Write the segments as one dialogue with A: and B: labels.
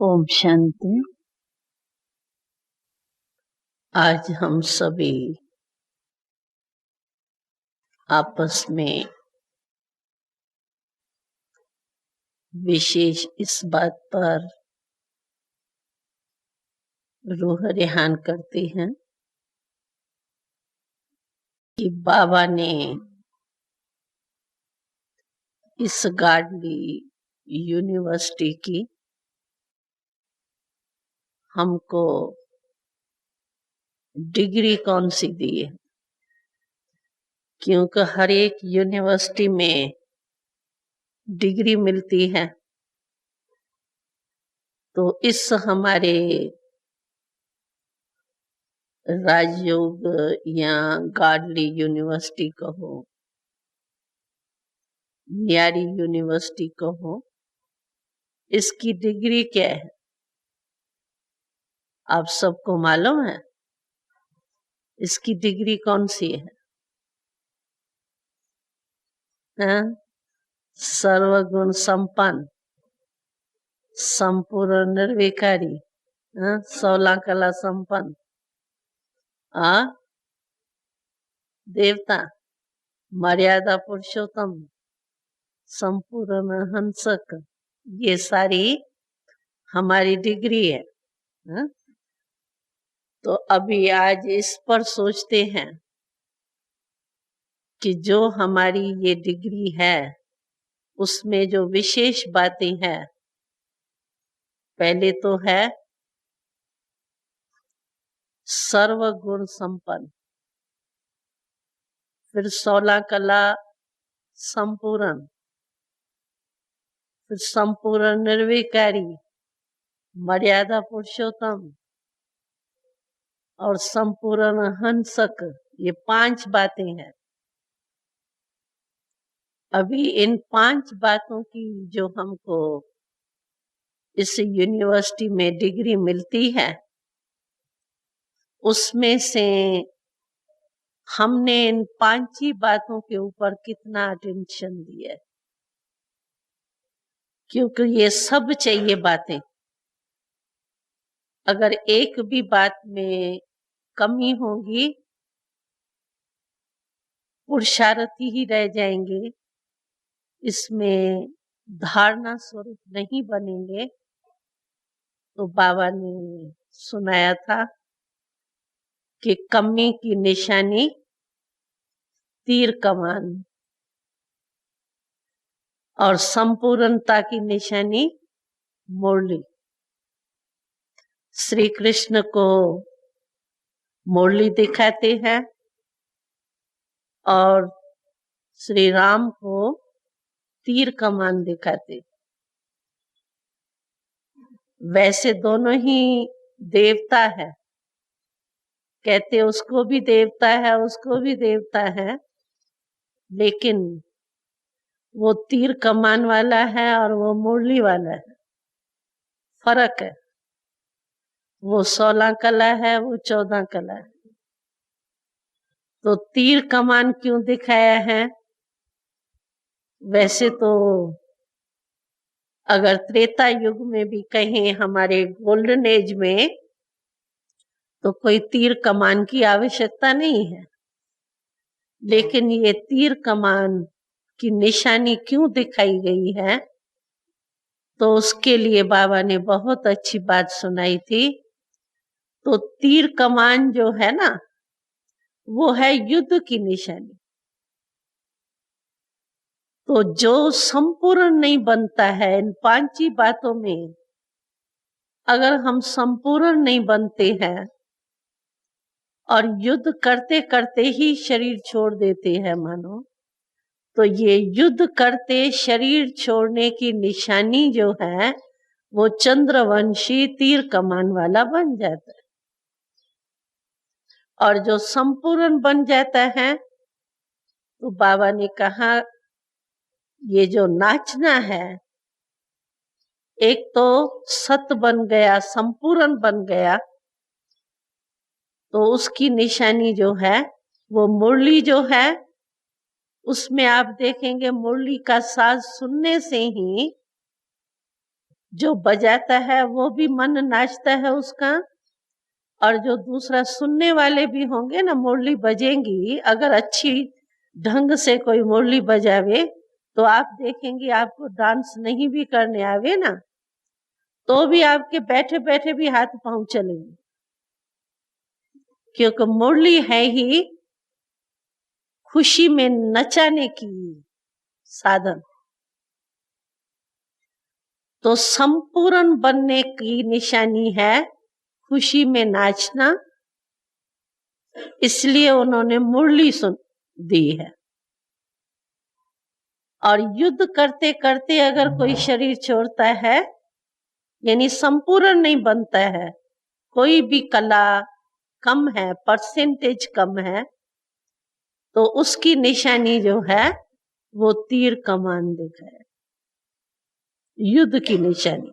A: ओम शांति। आज हम सभी आपस में विशेष इस बात पर रूह रेहान करते हैं कि बाबा ने इस गाडली यूनिवर्सिटी की हमको डिग्री कौन सी दी है, क्योंकि हर एक यूनिवर्सिटी में डिग्री मिलती है। तो इस हमारे राजयोग या गाडली यूनिवर्सिटी कहो, न्यारी यूनिवर्सिटी कहो, इसकी डिग्री क्या है आप सबको मालूम है? इसकी डिग्री कौन सी है? हाँ? सर्वगुण संपन्न, संपूर्ण निर्विकारी, 16 कला संपन्न, देवता, मर्यादा पुरुषोत्तम, संपूर्ण हंसक, ये सारी हमारी डिग्री है। तो अभी आज इस पर सोचते हैं कि जो हमारी ये डिग्री है उसमें जो विशेष बातें हैं, पहले तो है सर्वगुण संपन्न, फिर 16 कला संपूर्ण, फिर संपूर्ण निर्विकारी, मर्यादा पुरुषोत्तम और संपूर्ण हंसक, ये 5 बातें हैं। अभी इन 5 बातों की जो हमको इस यूनिवर्सिटी में डिग्री मिलती है, उसमें से हमने इन 5 ही बातों के ऊपर कितना अटेंशन दिया है, क्योंकि ये सब चाहिए बातें। अगर एक भी बात में कमी होगी, पुरुषार्थी ही रह जाएंगे, इसमें धारणा स्वरूप नहीं बनेंगे। तो बाबा ने सुनाया था कि कमी की निशानी तीर कमान और संपूर्णता की निशानी मुरली। श्री कृष्ण को मुरली दिखाते हैं और श्री राम को तीर कमान दिखाते। वैसे दोनों ही देवता है, कहते उसको भी देवता है, उसको भी देवता है, लेकिन वो तीर कमान वाला है और वो मुरली वाला है, फर्क है। वो 16 कला है, वो 14 कला है। तो तीर कमान क्यों दिखाया है? वैसे तो अगर त्रेता युग में भी कहें, हमारे गोल्डन एज में, तो कोई तीर कमान की आवश्यकता नहीं है। लेकिन ये तीर कमान की निशानी क्यों दिखाई गई है, तो उसके लिए बाबा ने बहुत अच्छी बात सुनाई थी। तो तीर कमान जो है ना, वो है युद्ध की निशानी। तो जो संपूर्ण नहीं बनता है इन 5 ही बातों में, अगर हम संपूर्ण नहीं बनते हैं और युद्ध करते करते ही शरीर छोड़ देते हैं मानो, तो ये युद्ध करते शरीर छोड़ने की निशानी जो है वो चंद्रवंशी तीर कमान वाला बन जाता है। और जो संपूर्ण बन जाता है, तो बाबा ने कहा ये जो नाचना है, एक तो सत बन गया, संपूर्ण बन गया, तो उसकी निशानी जो है वो मुरली जो है, उसमें आप देखेंगे मुरली का साज सुनने से ही जो बजाता है वो भी मन नाचता है उसका, और जो दूसरा सुनने वाले भी होंगे ना, मुरली बजेंगी, अगर अच्छी ढंग से कोई मुरली बजावे तो आप देखेंगे आपको डांस नहीं भी करने आवे ना, तो भी आपके बैठे बैठे भी हाथ पांव चलेंगे, क्योंकि मुरली है ही खुशी में नचाने की साधन। तो संपूर्ण बनने की निशानी है खुशी में नाचना, इसलिए उन्होंने मुरली सुन दी है। और युद्ध करते करते अगर कोई शरीर छोड़ता है, यानी संपूर्ण नहीं बनता है, कोई भी कला कम है, परसेंटेज कम है, तो उसकी निशानी जो है वो तीर कमान दिखाए, युद्ध की निशानी।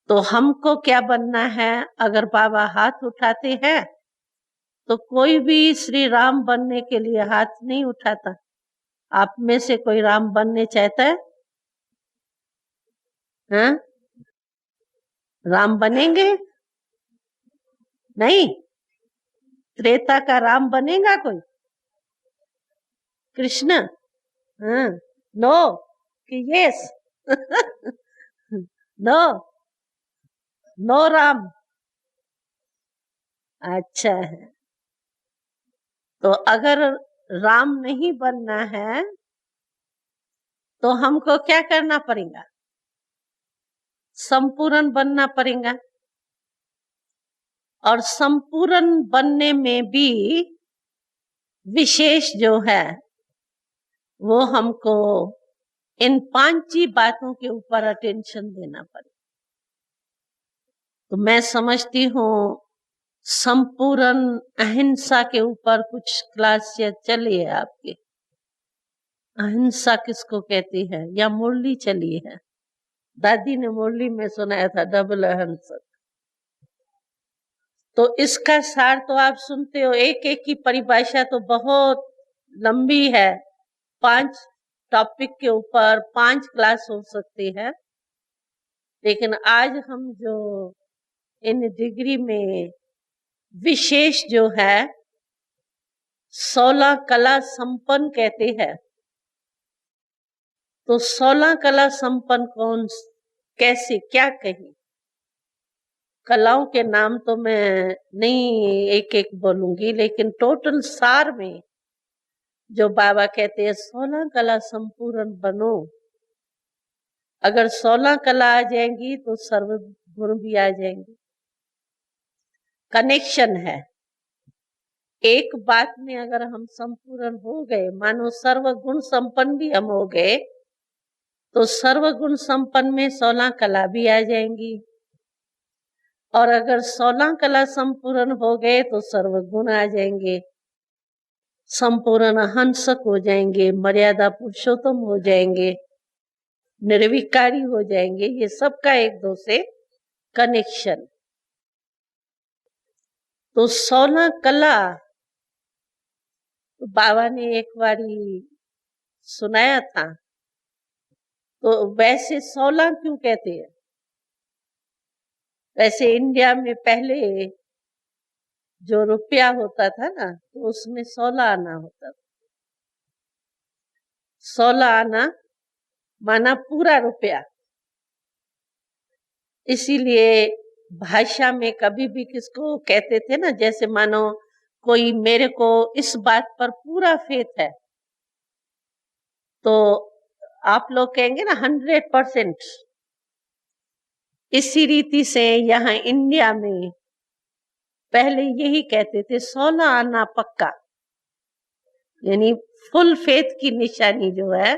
A: तो हमको क्या बनना है? अगर बाबा हाथ उठाते हैं तो कोई भी श्री राम बनने के लिए हाथ नहीं उठाता। आप में से कोई राम बनने चाहता है? हाँ? राम बनेंगे? नहीं। त्रेता का राम बनेगा कोई? कृष्ण? हाँ। नो कि यस? No, no Ram. अच्छा है। तो अगर राम नहीं बनना है तो हमको क्या करना पड़ेगा? संपूर्ण बनना पड़ेगा। और संपूर्ण बनने में भी विशेष जो है वो हमको इन 5 ही बातों के ऊपर अटेंशन देना पड़ेगा। तो मैं समझती हूँ संपूर्ण अहिंसा के ऊपर कुछ क्लास या चली है आपकी। अहिंसा किसको कहती है? या मुरली चली है? दादी ने मुरली में सुनाया था डबल अहिंसा। तो इसका सार तो आप सुनते हो, एक एक की परिभाषा तो बहुत लंबी है, 5 टॉपिक के ऊपर 5 क्लास हो सकती है। लेकिन आज हम जो इन डिग्री में विशेष जो है 16 कला संपन्न कहते हैं। तो 16 कला संपन्न कौन, कैसे, क्या कहें? कलाओं के नाम तो मैं नहीं एक एक बोलूंगी, लेकिन टोटल सार में जो बाबा कहते हैं 16 कला संपूर्ण बनो। अगर 16 कला आ जाएंगी तो सर्व गुण भी आ जाएंगे। कनेक्शन है। एक बात में अगर हम संपूर्ण हो गए, मानो सर्व गुण संपन्न भी हम हो गए, तो सर्व गुण संपन्न में 16 कला भी आ जाएंगी। और अगर 16 कला संपूर्ण हो गए तो सर्व गुण आ जाएंगे, संपूर्ण हंसक हो जाएंगे, मर्यादा पुरुषोत्तम हो जाएंगे, निर्विकारी हो जाएंगे। ये सबका एक दो से कनेक्शन। तो 16 कला तो बाबा ने एक बारी सुनाया था। तो वैसे 16 क्यों कहते हैं? वैसे इंडिया में पहले जो रुपया होता था ना, तो उसमें 16 आना होता था। 16 आना माना पूरा रुपया। इसीलिए भाषा में कभी भी किसको कहते थे ना, जैसे मानो कोई मेरे को इस बात पर पूरा फेथ है, तो आप लोग कहेंगे ना 100%। इसी रीति से यहाँ इंडिया में पहले यही कहते थे 16 आना पक्का, यानी फुल फेथ की निशानी जो है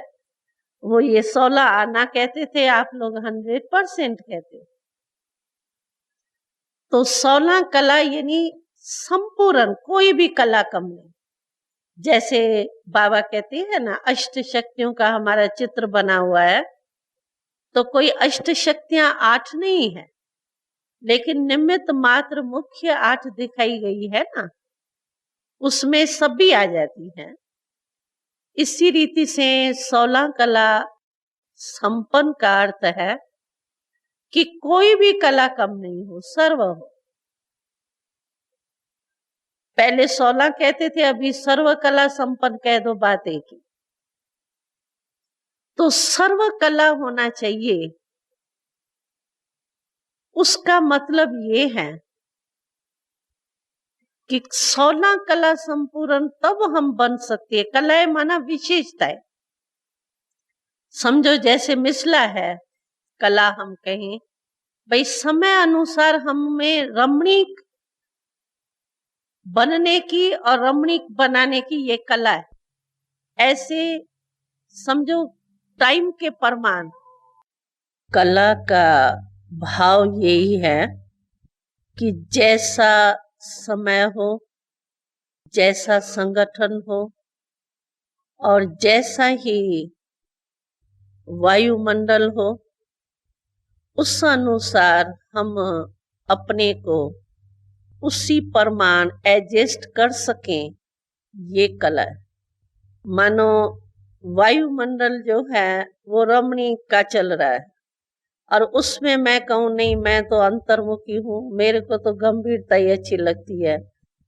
A: वो ये 16 आना कहते थे। आप लोग 100% कहते। तो 16 कला यानी संपूर्ण, कोई भी कला कम नहीं। जैसे बाबा कहते हैं ना, अष्ट शक्तियों का हमारा चित्र बना हुआ है, तो कोई अष्ट शक्तियां 8 नहीं है, लेकिन निमित्त मात्र मुख्य 8 दिखाई गई है ना, उसमें सभी आ जाती हैं। इसी रीति से 16 कला संपन्न का अर्थ है कि कोई भी कला कम नहीं हो, सर्व हो। पहले 16 कहते थे, अभी सर्व कला संपन्न कह दो, बात एक ही। तो सर्व कला होना चाहिए, उसका मतलब ये है कि 16 कला संपूर्ण तब हम बन सकते हैं। कलाएं माना विशेषताएं। समझो जैसे मिसला है, कला हम कहें भाई, समय अनुसार हमें रमणीक बनने की और रमणीक बनाने की ये कला है। ऐसे समझो टाइम के प्रमाण। कला का भाव यही है कि जैसा समय हो, जैसा संगठन हो और जैसा ही वायुमंडल हो, उस अनुसार हम अपने को उसी प्रमाण एडजस्ट कर सकें, ये कला है। मानो वायुमंडल जो है वो रमणीक का चल रहा है और उसमें मैं कहूँ नहीं, मैं तो अंतर्मुखी हूँ, मेरे को तो गंभीरता ही अच्छी लगती है,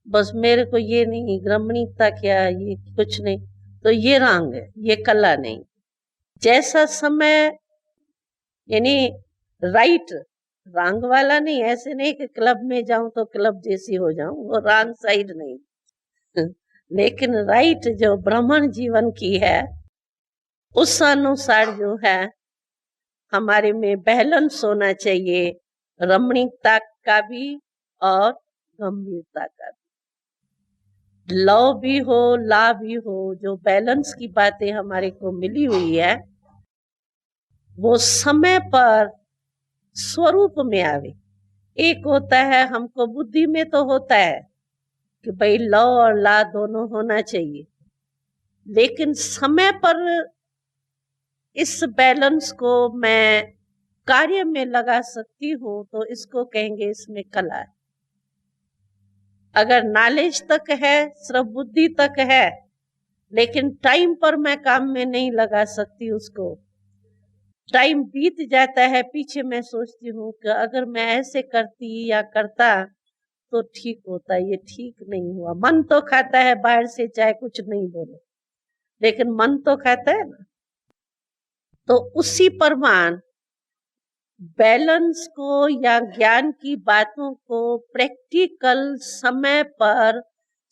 A: बस मेरे को ये नहीं, रमणीकता क्या, ये कुछ नहीं, तो ये रंग है, ये कला नहीं। जैसा समय यानी राइट रंग वाला नहीं, ऐसे नहीं कि क्लब में जाऊं तो क्लब जैसी हो जाऊं, वो रंग साइड नहीं लेकिन राइट जो ब्राह्मण जीवन की है, उस अनुसार जो है हमारे में बैलेंस होना चाहिए, रमणीकता का भी और गंभीरता का भी। लव भी हो, ला भी हो, जो बैलेंस की बातें हमारे को मिली हुई है, वो समय पर स्वरूप में आवे। एक होता है हमको बुद्धि में तो होता है कि भाई लव और ला दोनों होना चाहिए, लेकिन समय पर इस बैलेंस को मैं कार्य में लगा सकती हूँ, तो इसको कहेंगे इसमें कला है। अगर नॉलेज तक है, सिर्फ बुद्धि तक है, लेकिन टाइम पर मैं काम में नहीं लगा सकती उसको, टाइम बीत जाता है, पीछे मैं सोचती हूँ कि अगर मैं ऐसे करती या करता तो ठीक होता, ये ठीक नहीं हुआ। मन तो खाता है बाहर से, चाहे कुछ नहीं बोलो, लेकिन मन तो खाता है ना। तो उसी प्रमाण बैलेंस को या ज्ञान की बातों को प्रैक्टिकल समय पर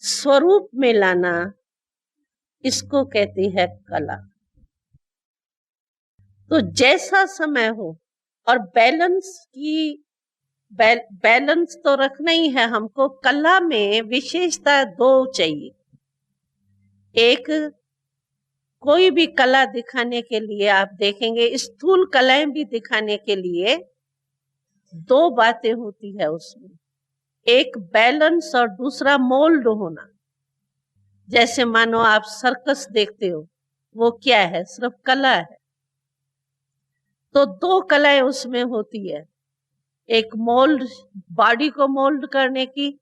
A: स्वरूप में लाना, इसको कहते हैं कला। तो जैसा समय हो और बैलेंस तो रखना ही है हमको। कला में विशेषता दो चाहिए। एक, कोई भी कला दिखाने के लिए आप देखेंगे, स्थूल कलाएं भी दिखाने के लिए दो बातें होती है उसमें, एक बैलेंस और दूसरा मोल्ड होना। जैसे मानो आप सर्कस देखते हो, वो क्या है, सिर्फ कला है। तो दो कलाएं उसमें होती है, एक मोल्ड, बॉडी को मोल्ड करने की,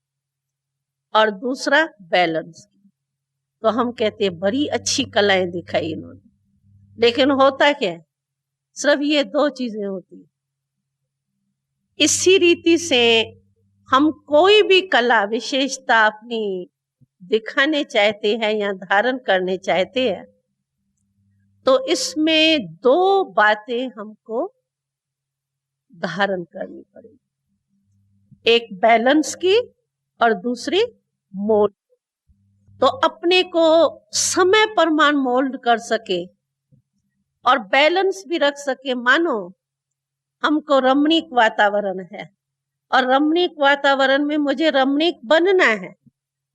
A: और दूसरा बैलेंस की। तो हम कहते हैं बड़ी अच्छी कलाएं दिखाई इन्होंने, लेकिन होता क्या है, सिर्फ ये दो चीजें होती। इसी रीति से हम कोई भी कला विशेषता अपनी दिखाने चाहते हैं या धारण करने चाहते हैं, तो इसमें दो बातें हमको धारण करनी पड़ेगी, एक बैलेंस की और दूसरी मोल्ड। तो अपने को समय प्रमाण मोल्ड कर सके और बैलेंस भी रख सके। मानो हमको रमणीक वातावरण है और रमणीक वातावरण में मुझे रमणीक बनना है,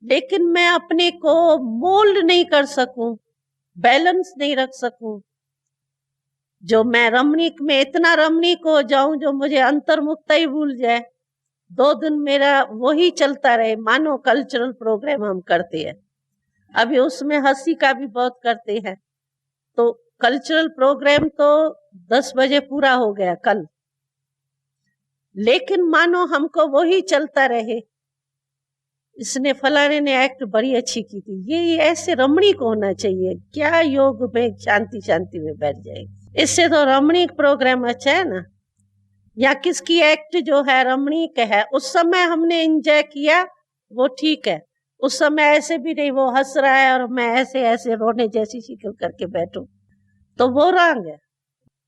A: लेकिन मैं अपने को मोल्ड नहीं कर सकूं, बैलेंस नहीं रख सकूं, जो मैं रमणीक में इतना रमणीक हो जाऊं जो मुझे अंतर्मुखता ही भूल जाए, 2 दिन मेरा वही चलता रहे। मानो कल्चरल प्रोग्राम हम करते हैं, अभी उसमें हंसी का भी बहुत करते हैं, तो कल्चरल प्रोग्राम तो 10 बजे पूरा हो गया कल, लेकिन मानो हमको वही चलता रहे, इसने फलाने ने एक्ट बड़ी अच्छी की थी, ये ऐसे रमणीक होना चाहिए, क्या योग में शांति शांति में बैठ जाएगी। इससे तो रमणीक प्रोग्राम अच्छा है ना, या किसकी एक्ट जो है रमणीक है, उस समय हमने एंजॉय किया, वो ठीक है। उस समय ऐसे भी नहीं वो हंस रहा है और मैं ऐसे ऐसे रोने जैसी शक्ल करके बैठूं, तो वो रंग है।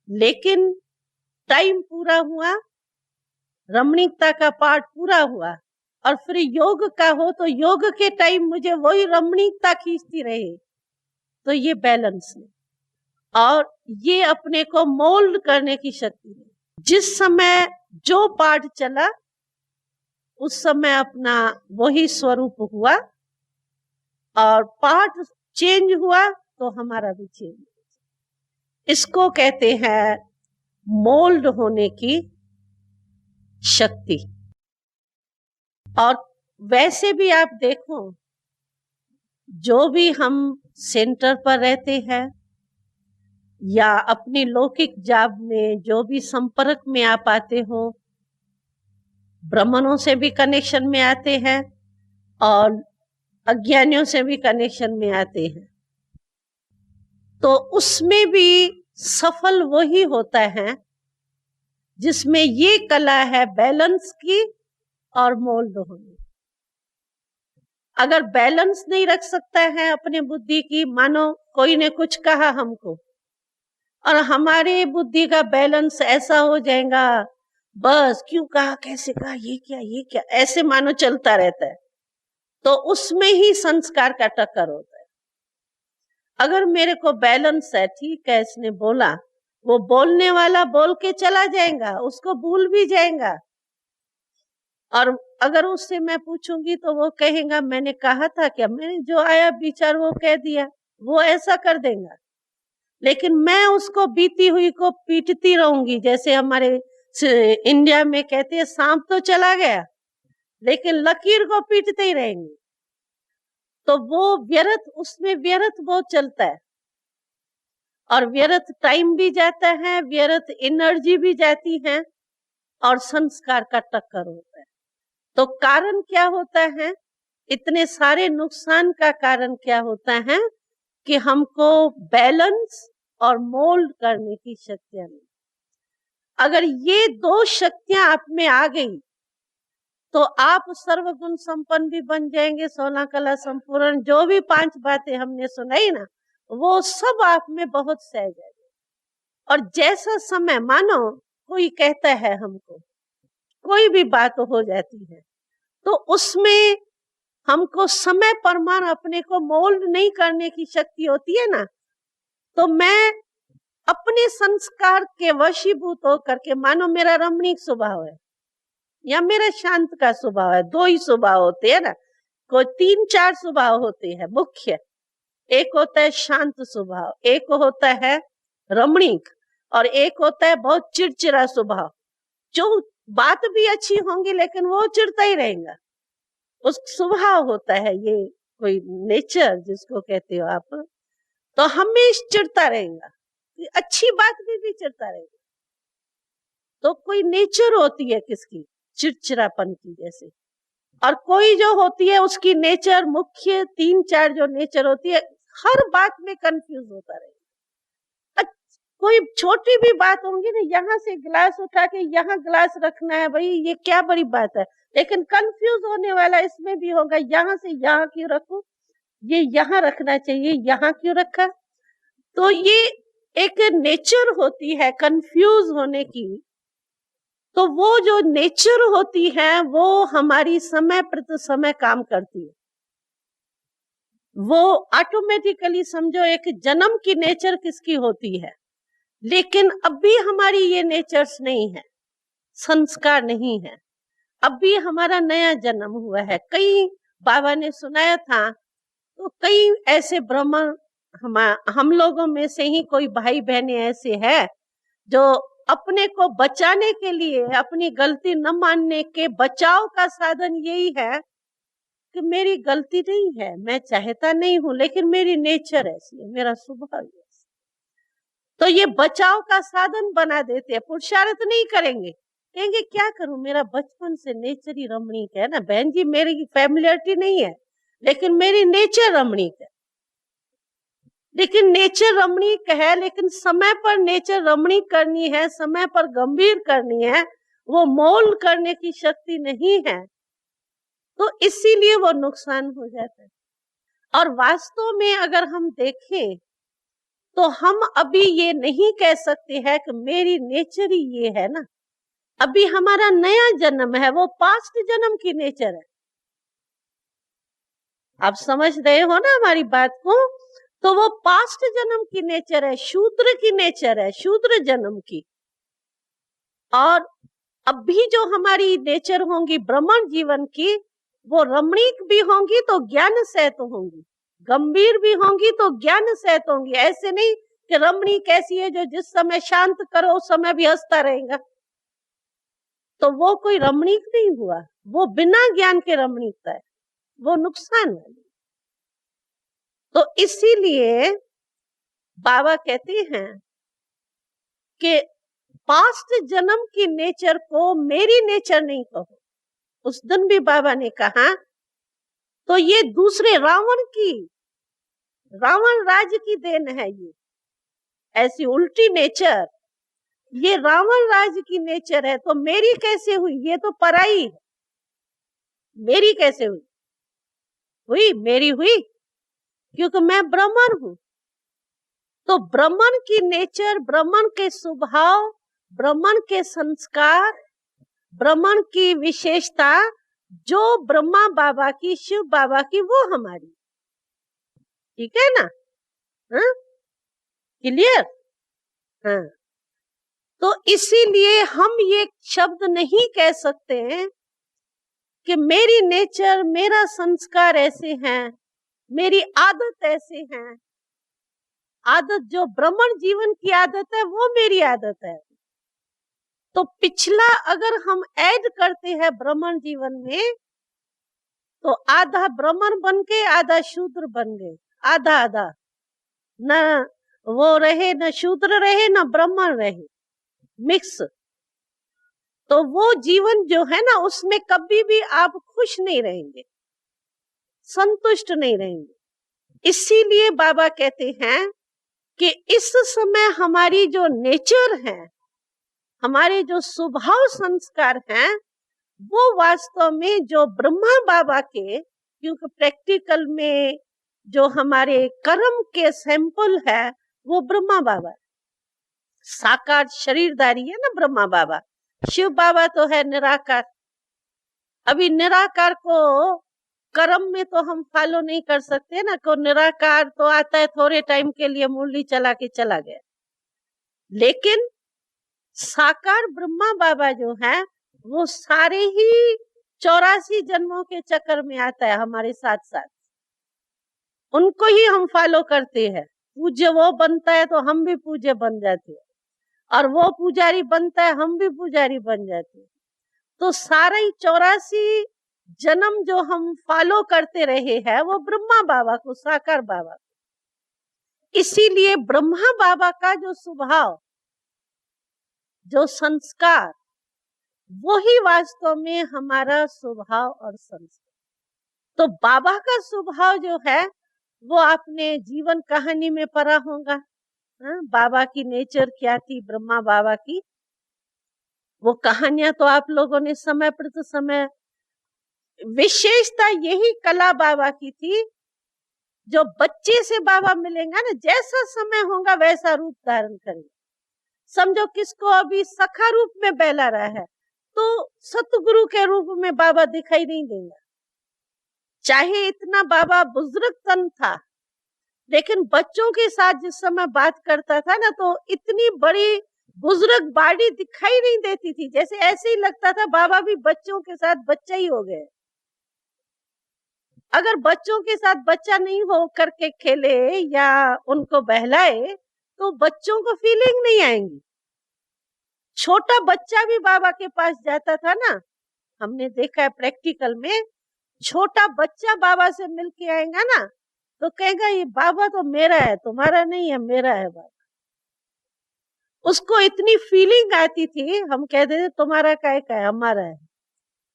A: लेकिन टाइम पूरा हुआ, रमणीकता का पार्ट पूरा हुआ, और फिर योग का हो तो योग के टाइम मुझे वही रमणीकता खींचती रहे, तो ये बैलेंस है। और ये अपने को मोल्ड करने की शक्ति है। जिस समय जो पार्ट चला उस समय अपना वही स्वरूप हुआ, और पार्ट चेंज हुआ तो हमारा भी चेंज हुआ। इसको कहते हैं मोल्ड होने की शक्ति। और वैसे भी आप देखो, जो भी हम सेंटर पर रहते हैं या अपनी लौकिक जॉब में जो भी संपर्क में आप आते हो, ब्राह्मणों से भी कनेक्शन में आते हैं और अज्ञानियों से भी कनेक्शन में आते हैं, तो उसमें भी सफल वही होता है जिसमें ये कला है बैलेंस की और मोल्ड होने। अगर बैलेंस नहीं रख सकता है अपने बुद्धि की, मानो कोई ने कुछ कहा हमको और हमारे बुद्धि का बैलेंस ऐसा हो जाएगा, बस क्यों कहा, कैसे कहा, ये क्या, ऐसे मानो चलता रहता है, तो उसमें ही संस्कार का टक्कर होता है। अगर मेरे को बैलेंस है, ठीक है इसने बोला, वो बोलने वाला बोल के चला जाएगा, उसको भूल भी जाएगा, और अगर उससे मैं पूछूंगी तो वो कहेगा मैंने कहा था क्या, मैंने जो आया विचार वो कह दिया, वो ऐसा कर देगा। लेकिन मैं उसको बीती हुई को पीटती रहूंगी, जैसे हमारे इंडिया में कहते हैं सांप तो चला गया लेकिन लकीर को पीटते ही रहेंगे, तो वो व्यर्थ, उसमें व्यर्थ बहुत चलता है, और व्यर्थ टाइम भी जाता है, व्यर्थ एनर्जी भी जाती है, और संस्कार का टक्कर होता है। तो कारण क्या होता है, इतने सारे नुकसान का कारण क्या होता है कि हमको बैलेंस और मोल्ड करने की शक्तियां नहीं। अगर ये दो शक्तियां आप में आ गई तो आप सर्वगुण संपन्न भी बन जाएंगे, 16 कला संपूर्ण, जो भी 5 बातें हमने सुनाई ना, वो सब आप में बहुत सहज है। और जैसा समय, मानो कोई कहता है हमको, कोई भी बात हो जाती है, तो उसमें हमको समय परमान अपने को मोल्ड नहीं करने की शक्ति होती है ना, तो मैं अपने संस्कार के वशीभूत होकर के, मानो मेरा रमणीक स्वभाव है या मेरा शांत का स्वभाव है, दो ही स्वभाव होते हैं ना, कोई 3-4 स्वभाव होते हैं मुख्य। एक होता है शांत स्वभाव, एक होता है रमणीक, और एक होता है बहुत चिड़चिड़ा स्वभाव, जो बात भी अच्छी होंगी लेकिन वो चिड़ता ही रहेगा, उस स्वभाव होता है ये कोई नेचर जिसको कहते हो आप, तो हमेशा चिड़ता रहेगा, अच्छी बात भी चिड़ता रहेगा। तो कोई नेचर होती है किसकी, चिड़चिड़ापन की जैसे, और कोई जो होती है उसकी नेचर मुख्य 3-4 जो नेचर होती है, हर बात में कंफ्यूज होता रहेगा। कोई छोटी भी बात होगी ना, यहाँ से गिलास उठा के यहाँ गिलास रखना है, भाई ये क्या बड़ी बात है, लेकिन कंफ्यूज होने वाला इसमें भी होगा, यहाँ से यहाँ क्यों रखूं, ये यहाँ रखना चाहिए, यहाँ क्यों रखा। तो ये एक नेचर होती है कंफ्यूज होने की। तो वो जो नेचर होती है वो हमारी समय प्रति समय काम करती है, वो ऑटोमेटिकली समझो एक जन्म की नेचर किसकी होती है, लेकिन अभी हमारी ये नेचर्स नहीं है, संस्कार नहीं है, अभी हमारा नया जन्म हुआ है। कई बाबा ने सुनाया था, तो कई ऐसे ब्राह्मण हम लोगों में से ही कोई भाई बहने ऐसे हैं जो अपने को बचाने के लिए, अपनी गलती न मानने के बचाव का साधन यही है कि मेरी गलती नहीं है, मैं चाहता नहीं हूं, लेकिन मेरी नेचर ऐसी है, मेरा स्वभाव ऐसा। तो ये बचाव का साधन बना देते हैं, पुरुषार्थ नहीं करेंगे, कहेंगे क्या करूं, मेरा बचपन से नेचर ही रमणीक है ना बहन जी, मेरी फैमिलियरिटी नहीं है लेकिन मेरी नेचर रमणीक है। लेकिन नेचर रमणीक है, लेकिन समय पर नेचर रमणीक करनी है, समय पर गंभीर करनी है, वो मोल करने की शक्ति नहीं है, तो इसीलिए वो नुकसान हो जाता है। और वास्तव में अगर हम देखें तो हम अभी ये नहीं कह सकते हैं कि मेरी नेचर ही ये है ना। अभी हमारा नया जन्म है, वो पास्ट जन्म की नेचर है। आप समझ रहे हो ना हमारी बात को? तो वो पास्ट जन्म की नेचर है, शूद्र की नेचर है, शूद्र जन्म की। और अभी जो हमारी नेचर होंगी ब्राह्मण जीवन की, वो रमणीक भी होंगी तो ज्ञान सहित होंगी, गंभीर भी होंगी तो ज्ञान सहित होंगी। ऐसे नहीं कि रमणीक ऐसी है जो जिस समय शांत करो उस समय भी हंसता रहेगा, तो वो कोई रमणीक नहीं हुआ, वो बिना ज्ञान के रमणीकता है, वो नुकसान है। तो इसीलिए बाबा कहते हैं कि पास्ट जन्म की नेचर को मेरी नेचर नहीं कहो। उस दिन भी बाबा ने कहा तो ये दूसरे रावण राज्य की देन है। ये ऐसी उल्टी नेचर, ये रावण राज्य की नेचर है, तो मेरी कैसे हुई? ये तो पराई है। मेरी कैसे हुई? मेरी हुई क्योंकि मैं ब्राह्मण हूं। तो ब्राह्मण की नेचर, ब्राह्मण के स्वभाव, ब्राह्मण के संस्कार, ब्राह्मण की विशेषता जो ब्रह्मा बाबा की, शिव बाबा की, वो हमारी। ठीक है ना? हाँ, क्लियर? हाँ। तो इसीलिए हम ये शब्द नहीं कह सकते हैं कि मेरी नेचर, मेरा संस्कार ऐसे हैं, मेरी आदत ऐसे हैं। आदत जो ब्राह्मण जीवन की आदत है वो मेरी आदत है। तो पिछला अगर हम ऐड करते हैं ब्राह्मण जीवन में, तो आधा ब्राह्मण बन के आधा शूद्र बन गए, आधा आधा, न वो रहे, न शूद्र रहे, न ब्राह्मण रहे, मिक्स। तो वो जीवन जो है ना, उसमें कभी भी आप खुश नहीं रहेंगे, संतुष्ट नहीं रहेंगे। इसीलिए बाबा कहते हैं कि इस समय हमारी जो नेचर है, हमारे जो स्वभाव संस्कार हैं, वो वास्तव में जो ब्रह्मा बाबा के, क्योंकि प्रैक्टिकल में जो हमारे कर्म के सैंपल है वो ब्रह्मा बाबा है। साकार शरीरधारी है ना ब्रह्मा बाबा। शिव बाबा तो है निराकार। अभी निराकार को कर्म में तो हम फॉलो नहीं कर सकते ना, को निराकार तो आता है थोड़े टाइम के लिए, मुरली चला के चला गया। लेकिन साकार ब्रह्मा बाबा जो है वो सारे ही 84 जन्मों के चक्कर में आता है हमारे साथ साथ। उनको ही हम फॉलो करते हैं। पूज्य वो बनता है तो हम भी पूज्य बन जाते हैं, और वो पुजारी बनता है हम भी पुजारी बन जाते हैं। तो सारे 84 जन्म जो हम फॉलो करते रहे हैं वो ब्रह्मा बाबा को, साकार बाबा को। इसीलिए ब्रह्मा बाबा का जो स्वभाव, जो संस्कार, वही वास्तव में हमारा स्वभाव और संस्कार। तो बाबा का स्वभाव जो है वो आपने जीवन कहानी में पढ़ा होगा। बाबा की नेचर क्या थी, ब्रह्मा बाबा की, वो कहानियां तो आप लोगों ने समय प्रति समय, विशेषता यही कला बाबा की थी, जो बच्चे से बाबा मिलेगा ना, जैसा समय होगा वैसा रूप धारण करेगा। समझो किसको अभी सखा रूप में बहला रहा है, तो सतगुरु के रूप में बाबा दिखाई नहीं देगा। चाहे इतना बाबा बुजुर्ग तन था, लेकिन बच्चों के साथ जिस समय बात करता था ना, तो इतनी बड़ी बुजुर्ग बॉडी दिखाई नहीं देती थी। जैसे ऐसे ही लगता था बाबा भी बच्चों के साथ बच्चा ही हो गए। अगर बच्चों के साथ बच्चा नहीं हो करके खेले या उनको बहलाए तो बच्चों को फीलिंग नहीं आएंगी। छोटा बच्चा भी बाबा के पास जाता था ना, हमने देखा है प्रैक्टिकल में। छोटा बच्चा बाबा से मिलके आएगा ना तो कहेगा ये बाबा तो मेरा है, तुम्हारा नहीं है, मेरा है बाबा। उसको इतनी फीलिंग आती थी, हम कहते थे तुम्हारा काय का है, हमारा है,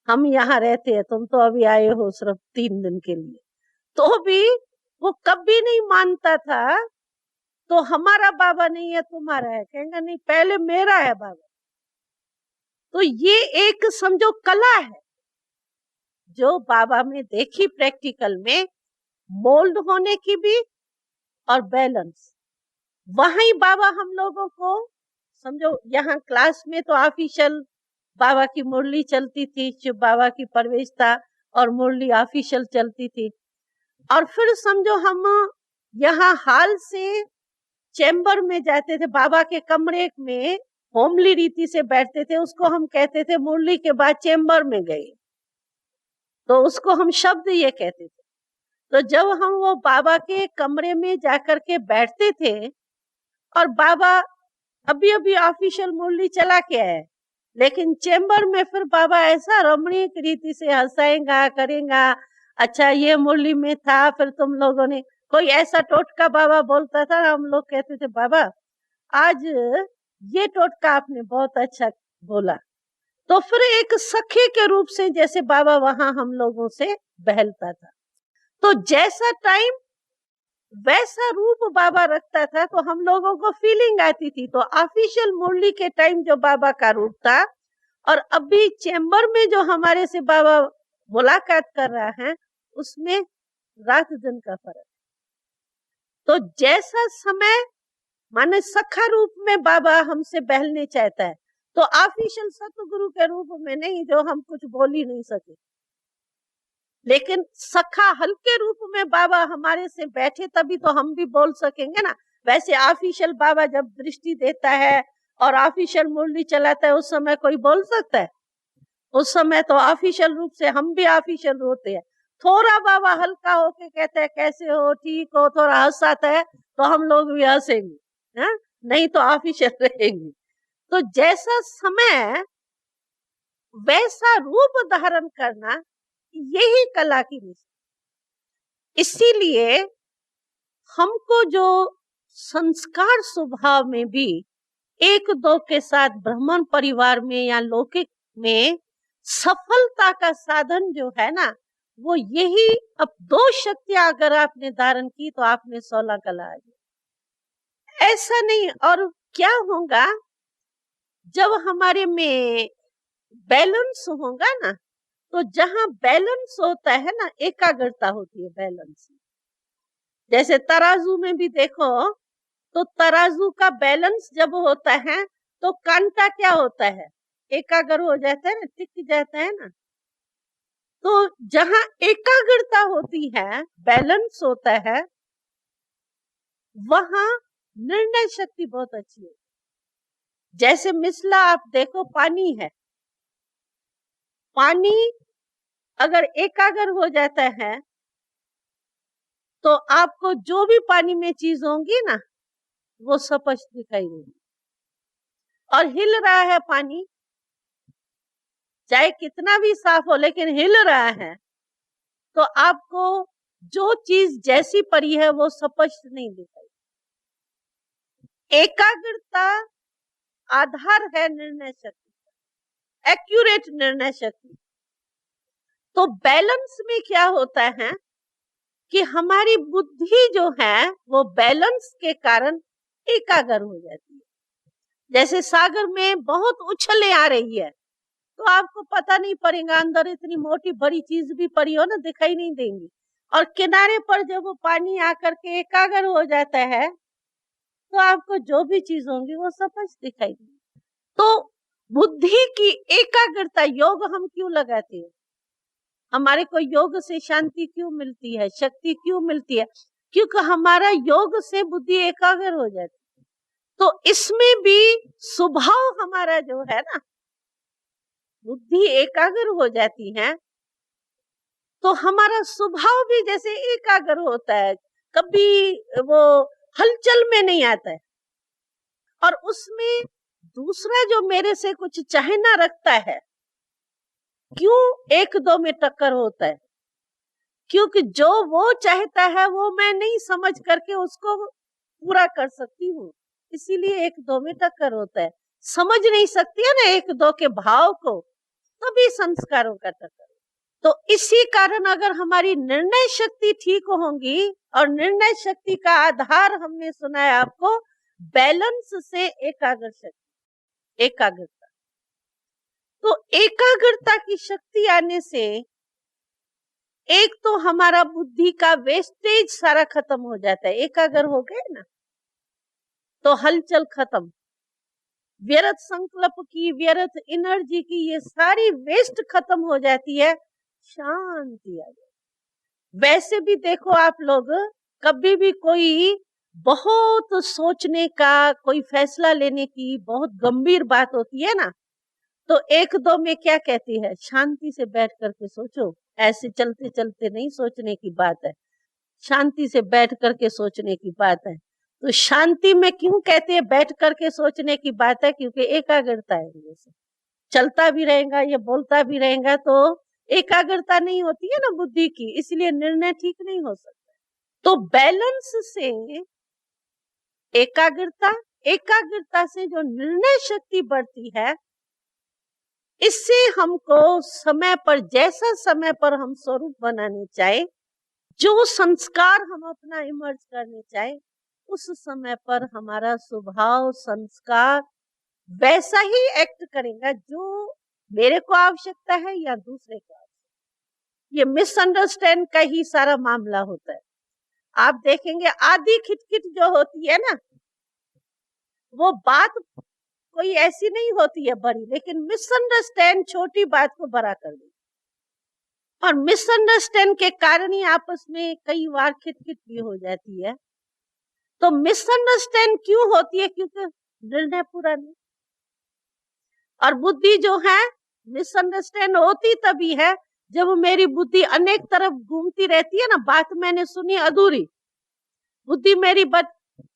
A: हम यहाँ रहते हैं, तुम तो अभी आए हो सिर्फ 3 दिन के लिए। तो भी वो कभी नहीं मानता था तो हमारा बाबा नहीं है, तुम्हारा है, कहेंगे नहीं पहले मेरा है बाबा। तो ये एक समझो कला है जो बाबा में देखी प्रैक्टिकल में, मोल्ड होने की भी और बैलेंस। वहीं बाबा हम लोगों को समझो, यहाँ क्लास में तो ऑफिशियल बाबा की मुरली चलती थी, शिव बाबा की प्रवेश था और मुरली ऑफिशियल चलती थी। और फिर समझो हम यहाँ हाल से चैम्बर में जाते थे, बाबा के कमरे में होमली रीति से बैठते थे, उसको हम कहते थे मुरली के बाद चैम्बर में गए, तो उसको हम शब्द ये कहते थे। तो जब हम वो बाबा के कमरे में जाकर के बैठते थे और बाबा अभी अभी ऑफिशियल मुरली चला के आए, लेकिन चैम्बर में फिर बाबा ऐसा रमणीक रीति से हंसाएगा करेगा, अच्छा ये मुरली में था, फिर तुम लोगों ने कोई ऐसा टोटका बाबा बोलता था, हम लोग कहते थे बाबा आज ये टोटका आपने बहुत अच्छा बोला। तो फिर एक सखे के रूप से जैसे बाबा वहां हम लोगों से बहलता था। तो जैसा टाइम वैसा रूप बाबा रखता था, तो हम लोगों को फीलिंग आती थी। तो ऑफिशियल मुरली के टाइम जो बाबा का रूप था और अभी चैम्बर में जो हमारे से बाबा मुलाकात कर रहा है, उसमें रात दिन का फर्क। तो जैसा समय माने सखा रूप में बाबा हमसे बहलने चाहता है, तो ऑफिशियल सतगुरु के रूप में नहीं, जो हम कुछ बोल ही नहीं सके, लेकिन सखा हल्के रूप में बाबा हमारे से बैठे तभी तो हम भी बोल सकेंगे ना। वैसे ऑफिशियल बाबा जब दृष्टि देता है और ऑफिशियल मुरली चलाता है, उस समय कोई बोल सकता है? उस समय तो ऑफिशियल रूप से हम भी ऑफिशियल होते हैं। थोड़ा बाबा हल्का होके कहते हैं कैसे हो, ठीक हो, थोड़ा हंसाता है तो हम लोग भी हंसेंगे, नहीं तो ऑफिशियल रहेंगे। तो जैसा समय वैसा रूप धारण करना, यही कला की निशानी। इसीलिए हमको जो संस्कार स्वभाव में भी एक दो के साथ ब्राह्मण परिवार में या लौकिक में सफलता का साधन जो है ना, वो यही। अब 2 शक्तियां अगर आपने धारण की तो आपने 16 कला आ गई। ऐसा नहीं। और क्या होगा जब हमारे में बैलेंस होगा ना, तो जहां बैलेंस होता है ना, एकाग्रता होती है बैलेंस। जैसे तराजू में भी देखो, तो तराजू का बैलेंस जब होता है तो कांटा क्या होता है, एकाग्र हो जाता है ना, टिक जाता है ना। तो जहां एकाग्रता होती है, बैलेंस होता है, वहां निर्णय शक्ति बहुत अच्छी है। जैसे मिसला आप देखो, पानी है, पानी अगर एकाग्र हो जाता है तो आपको जो भी पानी में चीज होंगी ना, वो स्पष्ट दिखाई देगी। और हिल रहा है पानी, चाहे कितना भी साफ हो, लेकिन हिल रहा है, तो आपको जो चीज जैसी पड़ी है वो स्पष्ट नहीं दिखाई। एकाग्रता आधार है निर्णय शक्ति, एक्यूरेट निर्णय शक्ति। तो बैलेंस में क्या होता है कि हमारी बुद्धि जो है वो बैलेंस के कारण एकाग्र हो जाती है। जैसे सागर में बहुत उछले आ रही है, तो आपको पता नहीं पड़ेगा, अंदर इतनी मोटी बड़ी चीज भी पड़ी हो ना, दिखाई नहीं देंगी। और किनारे पर जब वो पानी आकर के एकाग्र हो जाता है, तो आपको जो भी चीज होंगी वो स्पष्ट दिखाई देगी। तो बुद्धि की एकाग्रता, योग हम क्यों लगाते हैं? हमारे को योग से शांति क्यों मिलती है, शक्ति क्यों मिलती है? क्योंकि हमारा योग से बुद्धि एकाग्र हो जाती है। तो इसमें भी स्वभाव हमारा जो है ना, बुद्धि एकाग्र हो जाती है तो हमारा स्वभाव भी जैसे एकाग्र होता है, कभी वो हलचल में नहीं आता है। और उसमें दूसरा जो मेरे से कुछ चाहना रखता है, क्यों 1-2 में टक्कर होता है? क्योंकि जो वो चाहता है वो मैं नहीं समझ करके उसको पूरा कर सकती हूँ, इसीलिए 1-2 में टक्कर होता है। समझ नहीं सकती है ना 1-2 के भाव को, तभी संस्कारों का टक्कर। तो इसी कारण अगर हमारी निर्णय शक्ति ठीक होगी और निर्णय शक्ति का आधार हमने सुना है आपको, बैलेंस से एकाग्र शक्ति, एकाग्रता। तो एकाग्रता की शक्ति आने से एक तो हमारा बुद्धि का वेस्टेज सारा खत्म हो जाता है। एकाग्र हो गए ना तो हलचल खत्म, व्यर्थ संकल्प की, व्यर्थ एनर्जी की, ये सारी वेस्ट खत्म हो जाती है, शांति आ जाती। वैसे भी देखो आप लोग, कभी भी कोई बहुत सोचने का, कोई फैसला लेने की बहुत गंभीर बात होती है ना, तो एक दो में क्या कहती है, शांति से बैठ करके सोचो, ऐसे चलते चलते नहीं सोचने की बात है, शांति से बैठ करके सोचने की बात है। तो शांति में क्यों कहते हैं बैठ करके सोचने की बात है? क्योंकि एकाग्रता है। जैसे चलता भी रहेगा, ये बोलता भी रहेगा, तो एकाग्रता नहीं होती है ना बुद्धि की, इसलिए निर्णय ठीक नहीं हो सकता। तो बैलेंस से एकाग्रता, एकाग्रता से जो निर्णय शक्ति बढ़ती है, इससे हमको समय पर, जैसा समय पर हम स्वरूप बनाने चाहे, जो संस्कार हम अपना इमर्ज करने चाहे, उस समय पर हमारा स्वभाव, संस्कार वैसा ही एक्ट करेगा जो मेरे को आवश्यकता है या दूसरे को आवश्यकता। ये मिसअंडरस्टैंड का ही सारा मामला होता है। आप देखेंगे आधी खिटखिट जो होती है ना, वो बात कोई ऐसी नहीं होती है बड़ी, लेकिन मिसअंडरस्टैंड छोटी बात को बड़ा कर देती, और मिसअंडरस्टैंड के कारण ही आपस में कई बार खिटखिट भी हो जाती है। तो मिसअंडरस्टैंड क्यों होती है? क्योंकि निर्णय पूरा नहीं। और बुद्धि जो है, मिसअंडरस्टैंड होती तभी है जब मेरी बुद्धि अनेक तरफ घूमती रहती है ना, बात मैंने सुनी अधूरी, बुद्धि मेरी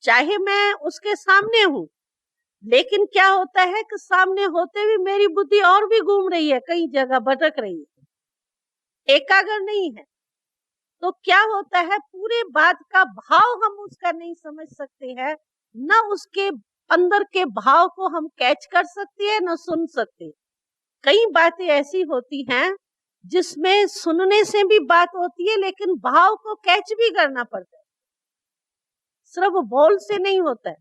A: चाहे मैं उसके सामने हूं, लेकिन क्या होता है कि सामने होते भी मेरी बुद्धि और भी घूम रही है, कई जगह भटक रही है, एकाग्र नहीं है। तो क्या होता है, पूरे बात का भाव हम उसका नहीं समझ सकते हैं, न उसके अंदर के भाव को हम कैच कर सकते हैं, न सुन सकते। कई बातें ऐसी होती हैं जिसमें सुनने से भी बात होती है, लेकिन भाव को कैच भी करना पड़ता है, सिर्फ बोल से नहीं होता है।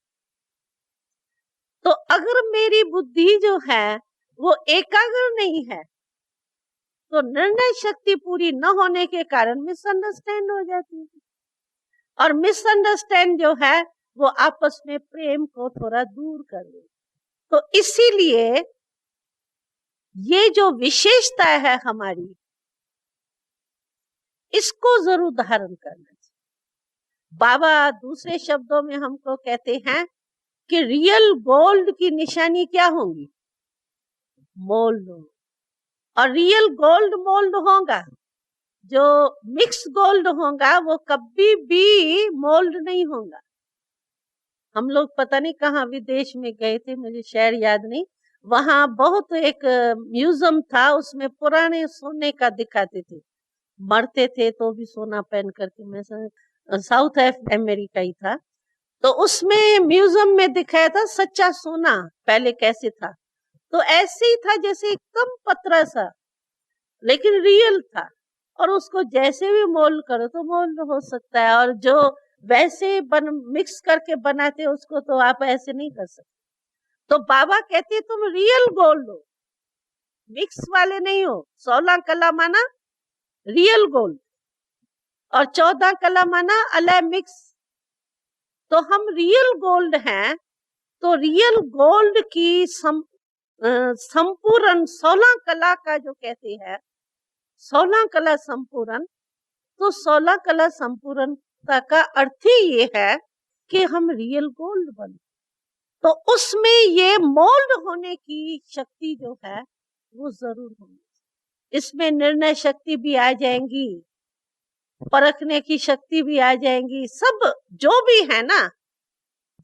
A: तो अगर मेरी बुद्धि जो है वो एकाग्र नहीं है, तो निर्णय शक्ति पूरी न होने के कारण मिसअंडरस्टैंड हो जाती है, और मिसअंडरस्टैंड जो है वो आपस में प्रेम को थोड़ा दूर कर दे। तो इसीलिए ये जो विशेषता है हमारी, इसको जरूर धारण करना चाहिए। बाबा दूसरे शब्दों में हमको कहते हैं कि रियल गोल्ड की निशानी क्या होगी? मोल्ड। और रियल गोल्ड मोल्ड होगा, जो मिक्स गोल्ड होगा वो कभी भी मोल्ड नहीं होगा। हम लोग पता नहीं कहाँ विदेश में गए थे, मुझे शहर याद नहीं, वहां बहुत एक म्यूजियम था, उसमें पुराने सोने का दिखाते थे, मरते थे तो भी सोना पहन करके। मैं साउथ अमेरिका ही था, तो उसमें म्यूजियम में दिखाया था सच्चा सोना पहले कैसे था। तो ऐसे ही था जैसे एकदम पतला सा, लेकिन रियल था, और उसको जैसे भी मोल्ड करो तो मोल्ड हो सकता है, और जो वैसे मिक्स करके बनाते उसको तो आप ऐसे नहीं कर सकते। तो बाबा कहते तुम रियल गोल्ड हो, मिक्स वाले नहीं हो। 16 कला माना रियल गोल्ड, और 14 कला माना अलय मिक्स। तो हम रियल गोल्ड हैं, तो रियल गोल्ड की संपूर्ण 16 कला का जो कहते हैं, 16 कला संपूर्ण, तो 16 कला संपूर्णता का अर्थ ही ये है कि हम रियल गोल्ड बने। तो उसमें ये मोल्ड होने की शक्ति जो है वो जरूर होगी। इसमें निर्णय शक्ति भी आ जाएंगी, परखने की शक्ति भी आ जाएंगी, सब जो भी है ना,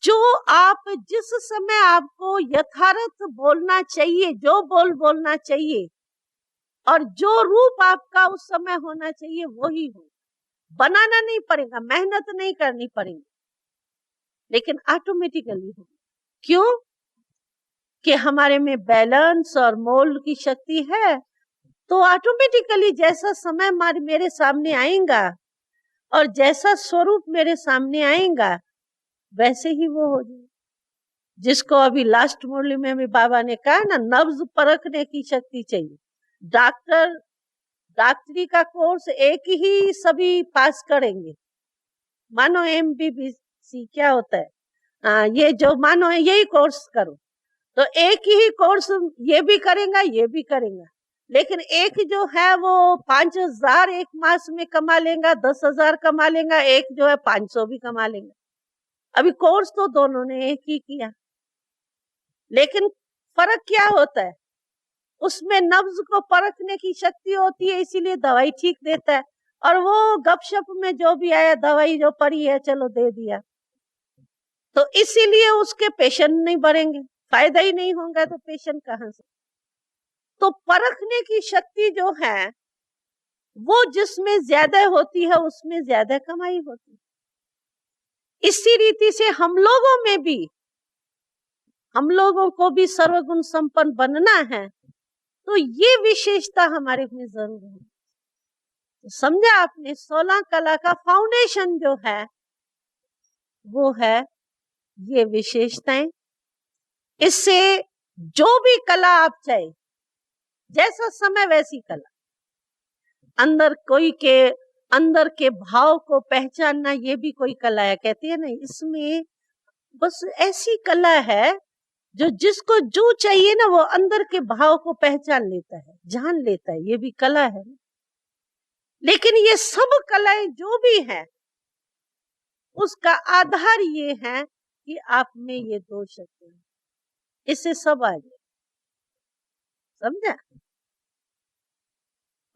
A: जो आप जिस समय आपको यथार्थ बोलना चाहिए, जो बोलना चाहिए, और जो रूप आपका उस समय होना चाहिए वही हो। बनाना नहीं पड़ेगा, मेहनत नहीं करनी पड़ेगी, लेकिन ऑटोमेटिकली हो। क्यों? कि हमारे में बैलेंस और मोल्ड की शक्ति है, तो ऑटोमेटिकली जैसा समय मेरे सामने आएगा और जैसा स्वरूप मेरे सामने आएगा वैसे ही वो हो जाए। जिसको अभी लास्ट मुरली में भी बाबा ने कहा ना, नब्ज परखने की शक्ति चाहिए। डॉक्टरी का कोर्स एक ही सभी पास करेंगे। मानो MBBC क्या होता है, ये जो मानो यही कोर्स करो तो एक ही कोर्स ये भी करेगा ये भी करेगा, लेकिन एक जो है वो 5,000 एक मास में कमा लेगा, 10,000 कमा लेगा, एक जो है 500 भी कमा लेगा। अभी कोर्स तो दोनों ने एक ही किया, लेकिन फर्क क्या होता है, उसमें नब्ज को परखने की शक्ति होती है, इसीलिए दवाई ठीक देता है। और वो गपशप में जो भी आया, दवाई जो पड़ी है चलो दे दिया, तो इसीलिए उसके पेशेंट नहीं बढ़ेंगे, फायदा ही नहीं होगा तो पेशेंट कहां से। तो परखने की शक्ति जो है वो जिसमें ज्यादा होती है उसमें ज्यादा कमाई होती है। इसी रीति से हम लोगों को भी सर्वगुण संपन्न बनना है, तो ये विशेषता हमारे में जरूर है। तो समझा आपने, 16 कला का फाउंडेशन जो है वो है ये विशेषताएं। इससे जो भी कला आप चाहे, जैसा समय वैसी कला, अंदर के भाव को पहचानना ये भी कोई कला है, कहते हैं ना। इसमें बस ऐसी कला है जो जिसको जो चाहिए ना वो अंदर के भाव को पहचान लेता है, जान लेता है, ये भी कला है। लेकिन ये सब कलाएं जो भी है उसका आधार ये है कि आप में ये दो शक्ति है, इससे सब आ जाए। समझा?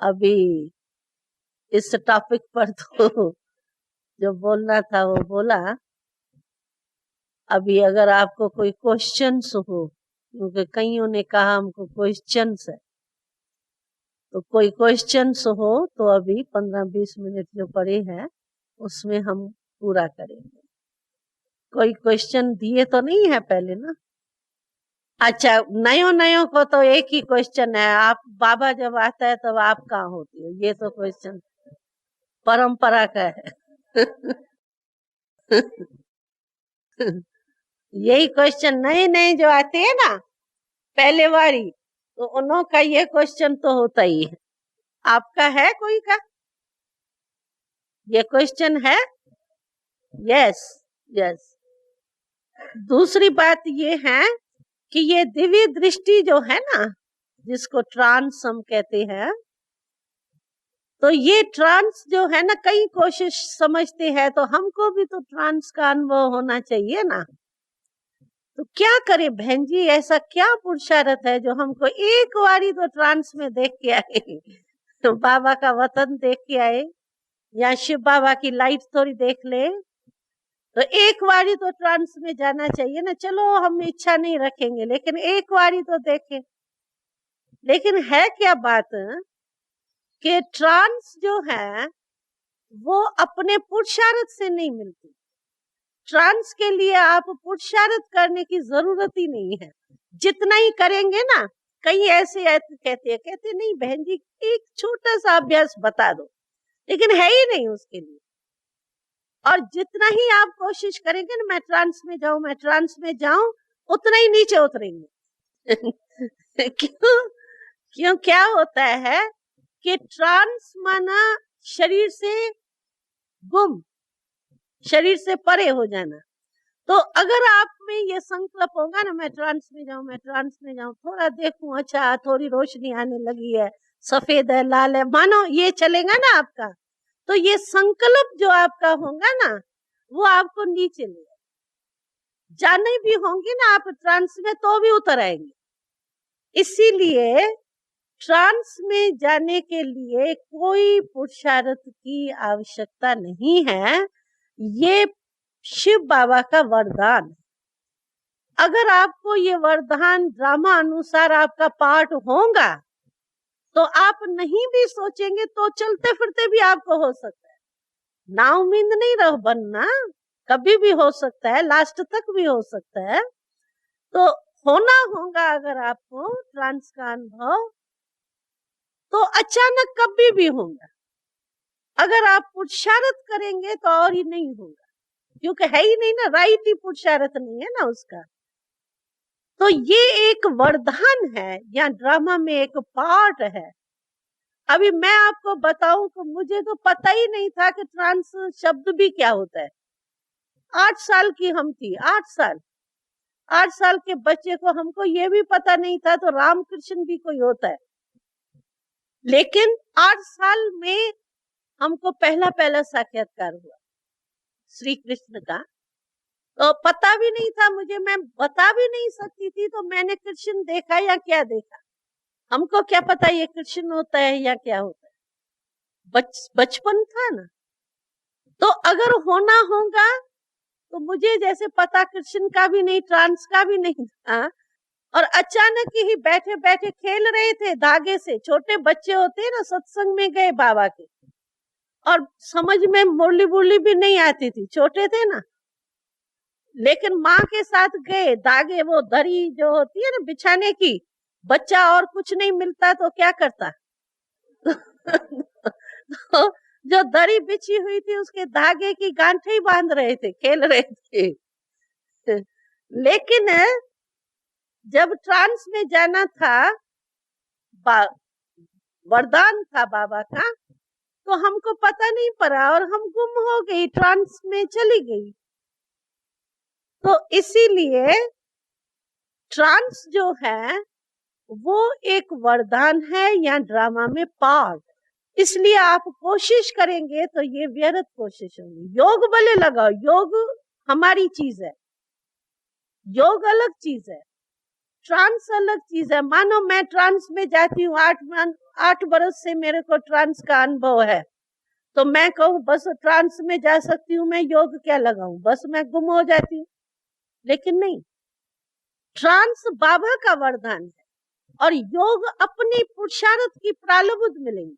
A: अभी इस टॉपिक पर तो जो बोलना था वो बोला। अभी अगर आपको कोई क्वेश्चंस हो, क्योंकि कईयों ने कहा हमको क्वेश्चंस है, तो कोई क्वेश्चंस हो तो अभी 15-20 मिनट जो पड़े हैं उसमें हम पूरा करेंगे। कोई क्वेश्चन दिए तो नहीं है पहले ना? अच्छा, नयो को तो एक ही क्वेश्चन है, आप बाबा जब आता है तब आप कहाँ होती हो, ये तो क्वेश्चन परंपरा का है। यही क्वेश्चन नए जो आते हैं ना पहले बारी, तो उन्हों का ये क्वेश्चन तो होता ही है। आपका है कोई का ये क्वेश्चन है? Yes yes. दूसरी बात ये है कि ये दिव्य दृष्टि जो है ना, जिसको ट्रांस हम कहते हैं, तो ये ट्रांस जो है ना, कई कोशिश समझते हैं, तो हमको भी तो ट्रांस का अनुभव होना चाहिए ना। तो क्या करे बहन जी, ऐसा क्या पुरुषार्थ है जो हमको एक बारी तो ट्रांस में देख के आए, तो बाबा का वतन देख के आए, या शिव बाबा की लाइट थोड़ी देख ले, तो एक बारी तो ट्रांस में जाना चाहिए ना। चलो हम इच्छा नहीं रखेंगे, लेकिन एक बारी तो देखें। लेकिन है क्या बात कि ट्रांस जो है वो अपने पुरुषार्थ से नहीं मिलती। ट्रांस के लिए आप पुरुषार्थ करने की जरूरत ही नहीं है, जितना ही करेंगे ना। कई ऐसे कहते नहीं बहन जी एक छोटा सा अभ्यास बता दो, लेकिन है ही नहीं उसके लिए। और जितना ही आप कोशिश करेंगे ना, मैं ट्रांस में जाऊं, उतना ही नीचे उतरेंगे। क्यों क्या होता है कि ट्रांस माना शरीर से परे हो जाना। तो अगर आप में ये संकल्प होगा ना, मैं ट्रांस में जाऊं, थोड़ा देखूं, अच्छा थोड़ी रोशनी आने लगी है, सफेद है, लाल है, मानो ये चलेगा ना आपका, तो ये संकल्प जो आपका होगा ना वो आपको नीचे ले जाने भी होंगे ना, आप ट्रांस में तो भी उतर आएंगे। इसीलिए ट्रांस में जाने के लिए कोई पुरुषार्थ की आवश्यकता नहीं है, ये शिव बाबा का वरदान। अगर आपको ये वरदान ड्रामा अनुसार आपका पाठ होगा तो आप नहीं भी सोचेंगे तो चलते फिरते भी आपको हो सकता है। ना उम्मीद नहीं रह बनना, कभी भी हो सकता है, लास्ट तक भी हो सकता है। तो होना होगा अगर आपको ट्रांस का अनुभव, तो अचानक कभी भी होगा। अगर आप पुरुषार्थ करेंगे तो और ही नहीं होगा, क्योंकि है ही नहीं ना, राइट ही पुरुषार्थ नहीं है ना उसका। तो ये एक वरदान है या ड्रामा में एक पार्ट है। अभी मैं आपको बताऊं तो मुझे तो पता ही नहीं था कि ट्रांस शब्द भी क्या होता है। 8 साल की हम थी, 8 साल के बच्चे को हमको ये भी पता नहीं था तो रामकृष्ण भी कोई होता है। लेकिन 8 साल में हमको पहला साक्षात्कार हुआ श्री कृष्ण का। तो पता भी नहीं था मुझे, मैं बता भी नहीं सकती थी। तो मैंने कृष्ण देखा या क्या देखा, हमको क्या पता ये कृष्ण होता है या क्या होता है। बचपन था ना। तो अगर होना होगा तो मुझे जैसे पता कृष्ण का भी नहीं, ट्रांस का भी नहीं था। और अचानक ही बैठे बैठे खेल रहे थे धागे से। छोटे बच्चे होते हैं ना, सत्संग में गए बाबा के, और समझ में मुरली बुरली भी नहीं आती थी, छोटे थे ना। लेकिन माँ के साथ गए, धागे वो दरी जो होती है ना बिछाने की, बच्चा और कुछ नहीं मिलता तो क्या करता तो जो दरी बिछी हुई थी उसके धागे की गांठे ही बांध रहे थे, खेल रहे थे। लेकिन जब ट्रांस में जाना था, वरदान था बाबा का, तो हमको पता नहीं पड़ा और हम गुम हो गई, ट्रांस में चली गई। तो इसीलिए ट्रांस जो है वो एक वरदान है या ड्रामा में पार्ट। इसलिए आप कोशिश करेंगे तो ये व्यर्थ कोशिश होगी। योग भले लगाओ, योग हमारी चीज है, योग अलग चीज है, ट्रांस अलग चीज है। मानो मैं ट्रांस में जाती हूँ, 8 बरस से मेरे को ट्रांस का अनुभव है, तो मैं कहूँ बस ट्रांस में जा सकती हूँ, मैं योग क्या लगाऊं, बस मैं गुम हो जाती हूँ। लेकिन नहीं, ट्रांस बाबा का वरदान है और योग अपनी पुरुषार्थ की प्रारब्ध मिलेंगी।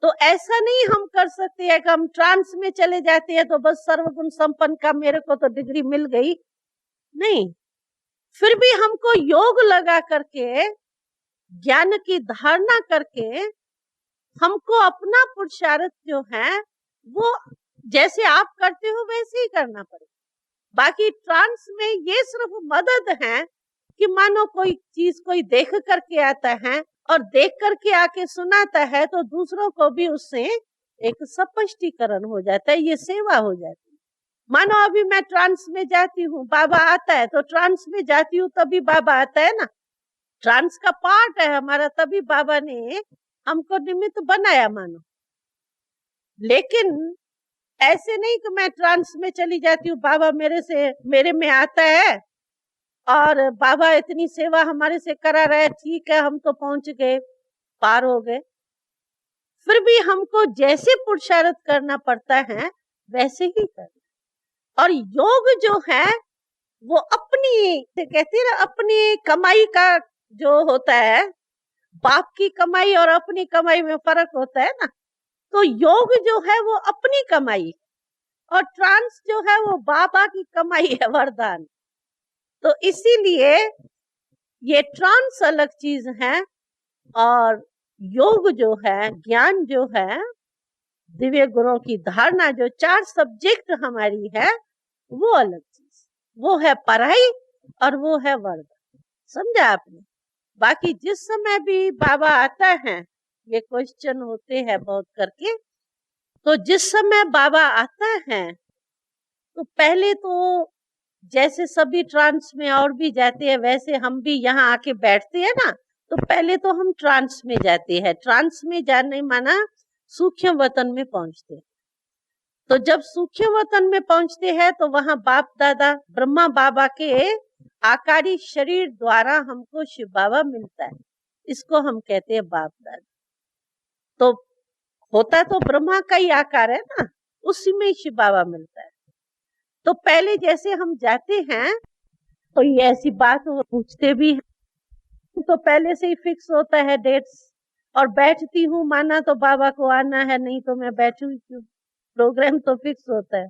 A: तो ऐसा नहीं हम कर सकते हैं कि हम ट्रांस में चले जाते हैं तो बस सर्वगुण संपन्न का मेरे को तो डिग्री मिल गई। नहीं, फिर भी हमको योग लगा करके, ज्ञान की धारणा करके, हमको अपना पुरुषार्थ जो है वो जैसे आप करते हो वैसे ही करना पड़ेगा। बाकी ट्रांस में ये सिर्फ मदद है कि मानो कोई चीज कोई देख करके आता है और देख करके आके सुनाता है तो दूसरों को भी उससे एक स्पष्टीकरण हो जाता है, ये सेवा हो जाती है। मानो अभी मैं ट्रांस में जाती हूँ, बाबा आता है, तो ट्रांस में जाती हूँ तभी बाबा आता है ना, ट्रांस का पार्ट है हमारा, तभी बाबा ने हमको निमित्त बनाया मानो। लेकिन ऐसे नहीं कि मैं ट्रांस में चली जाती हूँ, बाबा मेरे में आता है और बाबा इतनी सेवा हमारे से करा रहा है, ठीक है हम तो पहुंच गए, पार हो गए। फिर भी हमको जैसे पुरुषार्थ करना पड़ता है वैसे ही करना। और योग जो है वो अपनी, कहते हैं ना, अपनी कमाई का जो होता है, बाप की कमाई और अपनी कमाई में फर्क होता है ना। तो योग जो है वो अपनी कमाई और ट्रांस जो है वो बाबा की कमाई है, वरदान। तो इसीलिए ये ट्रांस अलग चीज है और योग जो है, ज्ञान जो है, दिव्य गुणों की धारणा जो 4 सब्जेक्ट हमारी है, वो अलग चीज, वो है पढ़ाई और वो है वरदान। समझा आपने? बाकी जिस समय भी बाबा आता है, ये क्वेश्चन होते हैं बहुत करके, तो जिस समय बाबा आता है तो पहले तो जैसे सभी ट्रांस में और भी जाते हैं वैसे हम भी यहाँ आके बैठते हैं ना, तो पहले तो हम ट्रांस में जाते हैं। ट्रांस में जाने माना सूक्ष्म वतन में पहुंचते हैं। तो जब सूक्ष्म वतन में पहुंचते हैं तो वहां बाप दादा ब्रह्मा बाबा के आकारी शरीर द्वारा हमको शिव बाबा मिलता है, इसको हम कहते हैं बाप दादा। तो होता तो ब्रह्मा का ही आकार है ना, उसी में शिव बाबा मिलता है। तो पहले जैसे हम जाते हैं तो ये ऐसी बात पूछते भी हैं, तो पहले से ही फिक्स होता है डेट्स, और बैठती हूँ माना तो बाबा को आना है, नहीं तो मैं बैठू ही क्यों, प्रोग्राम तो फिक्स होता है।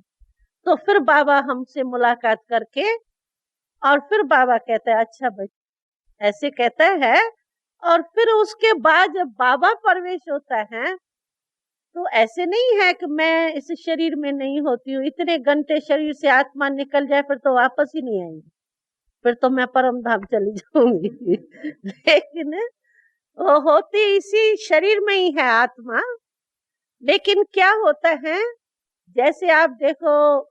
A: तो फिर बाबा हमसे मुलाकात करके और फिर बाबा कहता है अच्छा भाई, ऐसे कहता है। और फिर उसके बाद जब बाबा प्रवेश होता है तो ऐसे नहीं है कि मैं इस शरीर में नहीं होती हूँ, इतने घंटे शरीर से आत्मा निकल जाए फिर तो वापस ही नहीं आएंगे, फिर तो मैं परम धाम चली जाऊंगी। लेकिन वो होती इसी शरीर में ही है आत्मा। लेकिन क्या होता है, जैसे आप देखो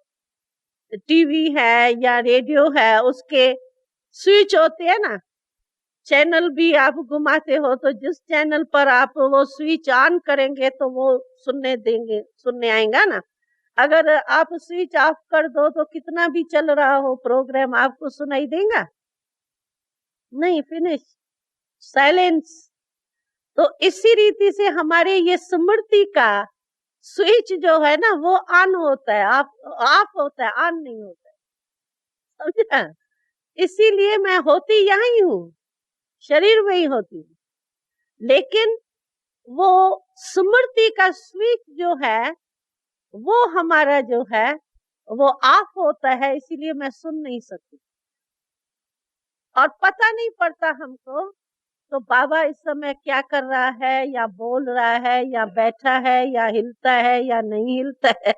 A: टीवी है या रेडियो है, उसके स्विच होते हैं ना, चैनल भी आप घुमाते हो तो जिस चैनल पर आप वो स्विच ऑन करेंगे तो वो सुनने आएगा ना। अगर आप स्विच ऑफ कर दो तो कितना भी चल रहा हो प्रोग्राम आपको सुनाई देगा नहीं, फिनिश, साइलेंस। तो इसी रीति से हमारे ये स्मृति का स्विच जो है ना वो ऑन होता है, ऑफ होता है, ऑन नहीं होता है, समझा। इसीलिए मैं होती यहीं हूँ, शरीर में ही होती हूँ, लेकिन वो स्मृति का स्विच जो है वो हमारा जो है वो ऑफ होता है, इसीलिए मैं सुन नहीं सकती और पता नहीं पड़ता हमको तो बाबा इस समय क्या कर रहा है, या बोल रहा है, या बैठा है, या हिलता है, या नहीं हिलता है।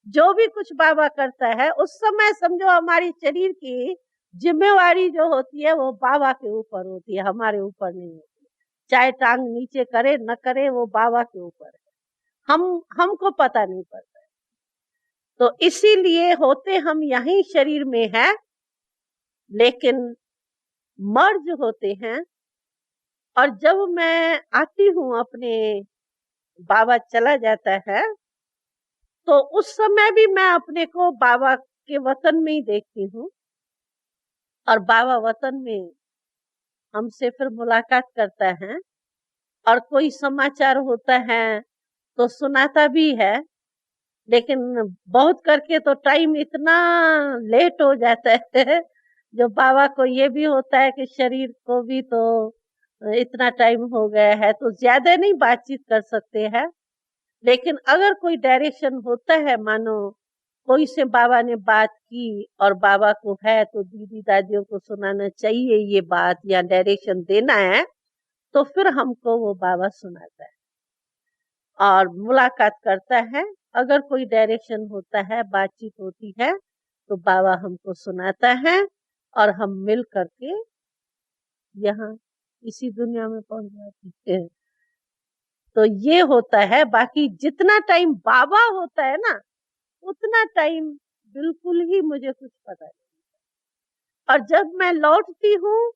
A: जो भी कुछ बाबा करता है उस समय समझो हमारी शरीर की जिम्मेवारी जो होती है वो बाबा के ऊपर होती है, हमारे ऊपर नहीं होती। चाहे टांग नीचे करे न करे वो बाबा के ऊपर है, हमको पता नहीं पड़ता है। तो इसीलिए होते हम यहीं शरीर में है, लेकिन मर्ज होते हैं। और जब मैं आती हूँ अपने, बाबा चला जाता है तो उस समय भी मैं अपने को बाबा के वतन में ही देखती हूँ, और बाबा वतन में हमसे फिर मुलाकात करता है और कोई समाचार होता है तो सुनाता भी है। लेकिन बहुत करके तो टाइम इतना लेट हो जाता है, जो बाबा को ये भी होता है कि शरीर को भी तो इतना टाइम हो गया है तो ज्यादा नहीं बातचीत कर सकते हैं। लेकिन अगर कोई डायरेक्शन होता है, मानो कोई से बाबा ने बात की और बाबा को है तो दीदी दादियों को सुनाना चाहिए ये बात या डायरेक्शन देना है, तो फिर हमको वो बाबा सुनाता है और मुलाकात करता है। अगर कोई डायरेक्शन होता है, बातचीत होती है तो बाबा हमको सुनाता है और हम मिल करके यहाँ इसी दुनिया में पहुंच जाते हैं। तो ये होता है। बाकी जितना टाइम बाबा होता है ना उतना टाइम बिल्कुल ही मुझे कुछ पता नहीं। और जब मैं लौटती हूँ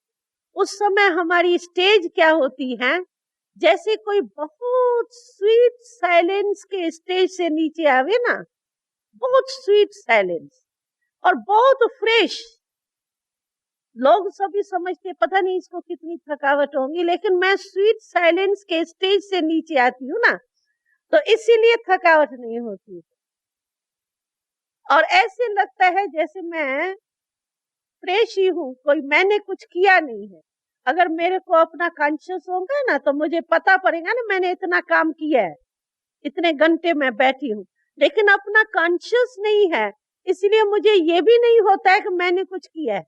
A: उस समय हमारी स्टेज क्या होती है, जैसे कोई बहुत स्वीट साइलेंस के स्टेज से नीचे आवे ना, बहुत स्वीट साइलेंस और बहुत फ्रेश। लोग सभी समझते पता नहीं इसको कितनी थकावट होगी, लेकिन मैं स्वीट साइलेंस के स्टेज से नीचे आती हूँ ना तो इसीलिए थकावट नहीं होती और ऐसे लगता है जैसे मैं फ्रेश ही हूँ, कोई मैंने कुछ किया नहीं है। अगर मेरे को अपना कॉन्शियस होगा ना तो मुझे पता पड़ेगा ना मैंने इतना काम किया है, इतने घंटे मैं बैठी हूँ। लेकिन अपना कॉन्शियस नहीं है, इसलिए मुझे ये भी नहीं होता है कि मैंने कुछ किया है,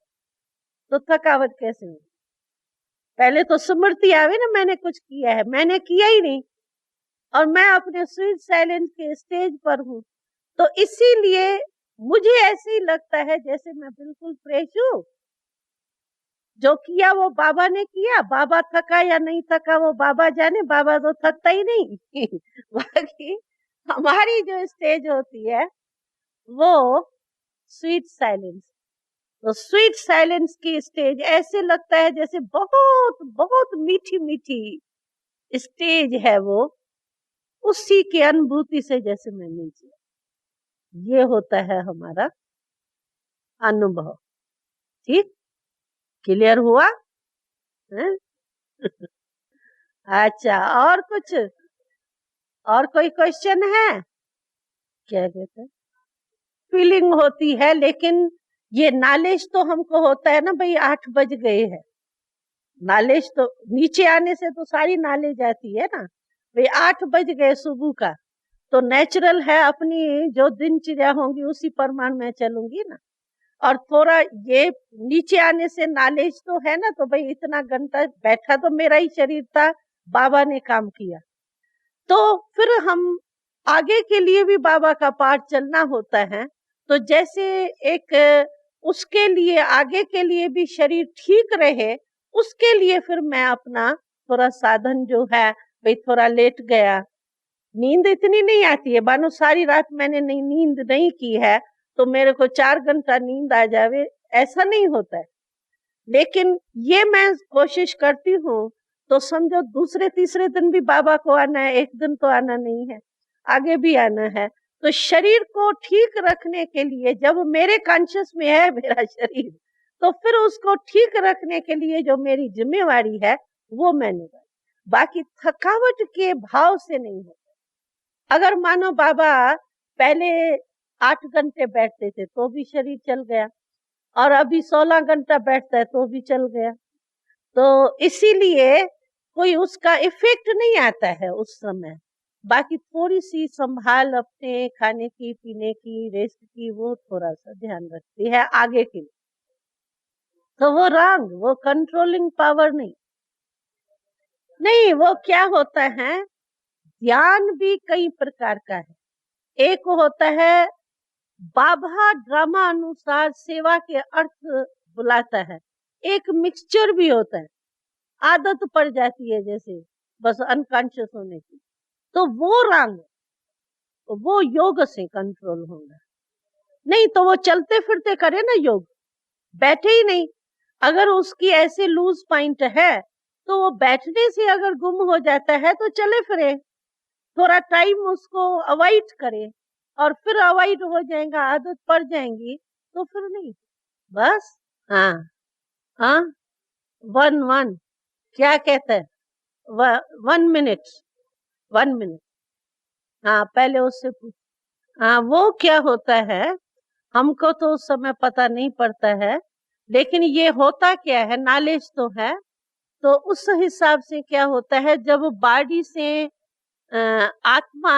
A: तो थकावट कैसे होगी। पहले तो स्मृति आवे ना मैंने कुछ किया है, मैंने किया ही नहीं और मैं अपने स्वीट साइलेंस के स्टेज पर हूँ। तो इसीलिए मुझे ऐसे ही लगता है जैसे मैं बिल्कुल फ्रेश हूँ। जो किया वो बाबा ने किया, बाबा थका या नहीं थका वो बाबा जाने, बाबा तो थकता ही नहीं। बाकी हमारी जो स्टेज होती है वो स्वीट साइलेंस। तो स्वीट साइलेंस की स्टेज ऐसे लगता है जैसे बहुत बहुत मीठी मीठी स्टेज है वो, उसी की अनुभूति से जैसे मैं नीचे, ये होता है हमारा अनुभव। ठीक, क्लियर हुआ है? अच्छा, और कुछ, और कोई क्वेश्चन है? क्या कहते हैं, फीलिंग होती है, लेकिन ये नॉलेज तो हमको होता है ना भाई 8 बज गए हैं। नॉलेज तो नीचे आने से तो सारी नॉलेज आती है ना भाई 8 बज गए सुबह का, तो नेचुरल है अपनी जो दिनचर्या होंगी उसी प्रमाण में चलूंगी ना। और थोड़ा ये नीचे आने से नॉलेज तो है ना, तो भाई इतना घंटा बैठा तो मेरा ही शरीर था, बाबा ने काम किया। तो फिर हम आगे के लिए भी बाबा का पाठ चलना होता है। तो जैसे एक उसके लिए आगे के लिए भी शरीर ठीक रहे, उसके लिए फिर मैं अपना थोड़ा साधन जो है, भाई थोड़ा लेट गया, नींद इतनी नहीं आती है, मानो सारी रात मैंने नींद नहीं की है तो मेरे को 4 घंटा नींद आ जावे, ऐसा नहीं होता है। लेकिन ये मैं कोशिश करती हूँ, तो समझो दूसरे तीसरे दिन भी बाबा को आना है, एक दिन तो आना नहीं है, आगे भी आना है। तो शरीर को ठीक रखने के लिए, जब मेरे कॉन्शियस में है मेरा शरीर, तो फिर उसको ठीक रखने के लिए जो मेरी जिम्मेवारी है वो मैं निभाई। बाकी थकावट के भाव से नहीं हो। अगर मानो बाबा पहले 8 घंटे बैठते थे तो भी शरीर चल गया, और अभी 16 घंटा बैठता है तो भी चल गया, तो इसीलिए कोई उसका इफेक्ट नहीं आता है उस समय। बाकी थोड़ी सी संभाल अपने खाने की, पीने की, रेस्ट की, वो थोड़ा सा ध्यान रखती है आगे के लिए। तो वो रंग, वो कंट्रोलिंग पावर नहीं। नहीं, वो क्या होता है, ध्यान भी कई प्रकार का है। एक होता है बाबा ड्रामा अनुसार सेवा के अर्थ बुलाता है, एक मिक्सचर भी होता है, आदत पड़ जाती है जैसे बस अनकॉन्शियस होने की, तो वो रंग, वो योग से कंट्रोल होगा। नहीं तो वो चलते फिरते करे ना योग, बैठे ही नहीं। अगर उसकी ऐसे लूज पॉइंट है तो वो बैठने से अगर गुम हो जाता है तो चले फिरे, थोड़ा टाइम उसको अवॉइड करे, और फिर अवॉइड हो जाएगा, आदत पड़ जाएंगी तो फिर नहीं, बस। हाँ हाँ, 1 1 क्या कहते हैं, 1 मिनट, 1 मिनट। हाँ, पहले उससे पूछ। हाँ, वो क्या होता है, हमको तो उस समय पता नहीं पड़ता है, लेकिन ये होता क्या है, नॉलेज तो है। तो उस हिसाब से क्या होता है, जब बॉडी से आत्मा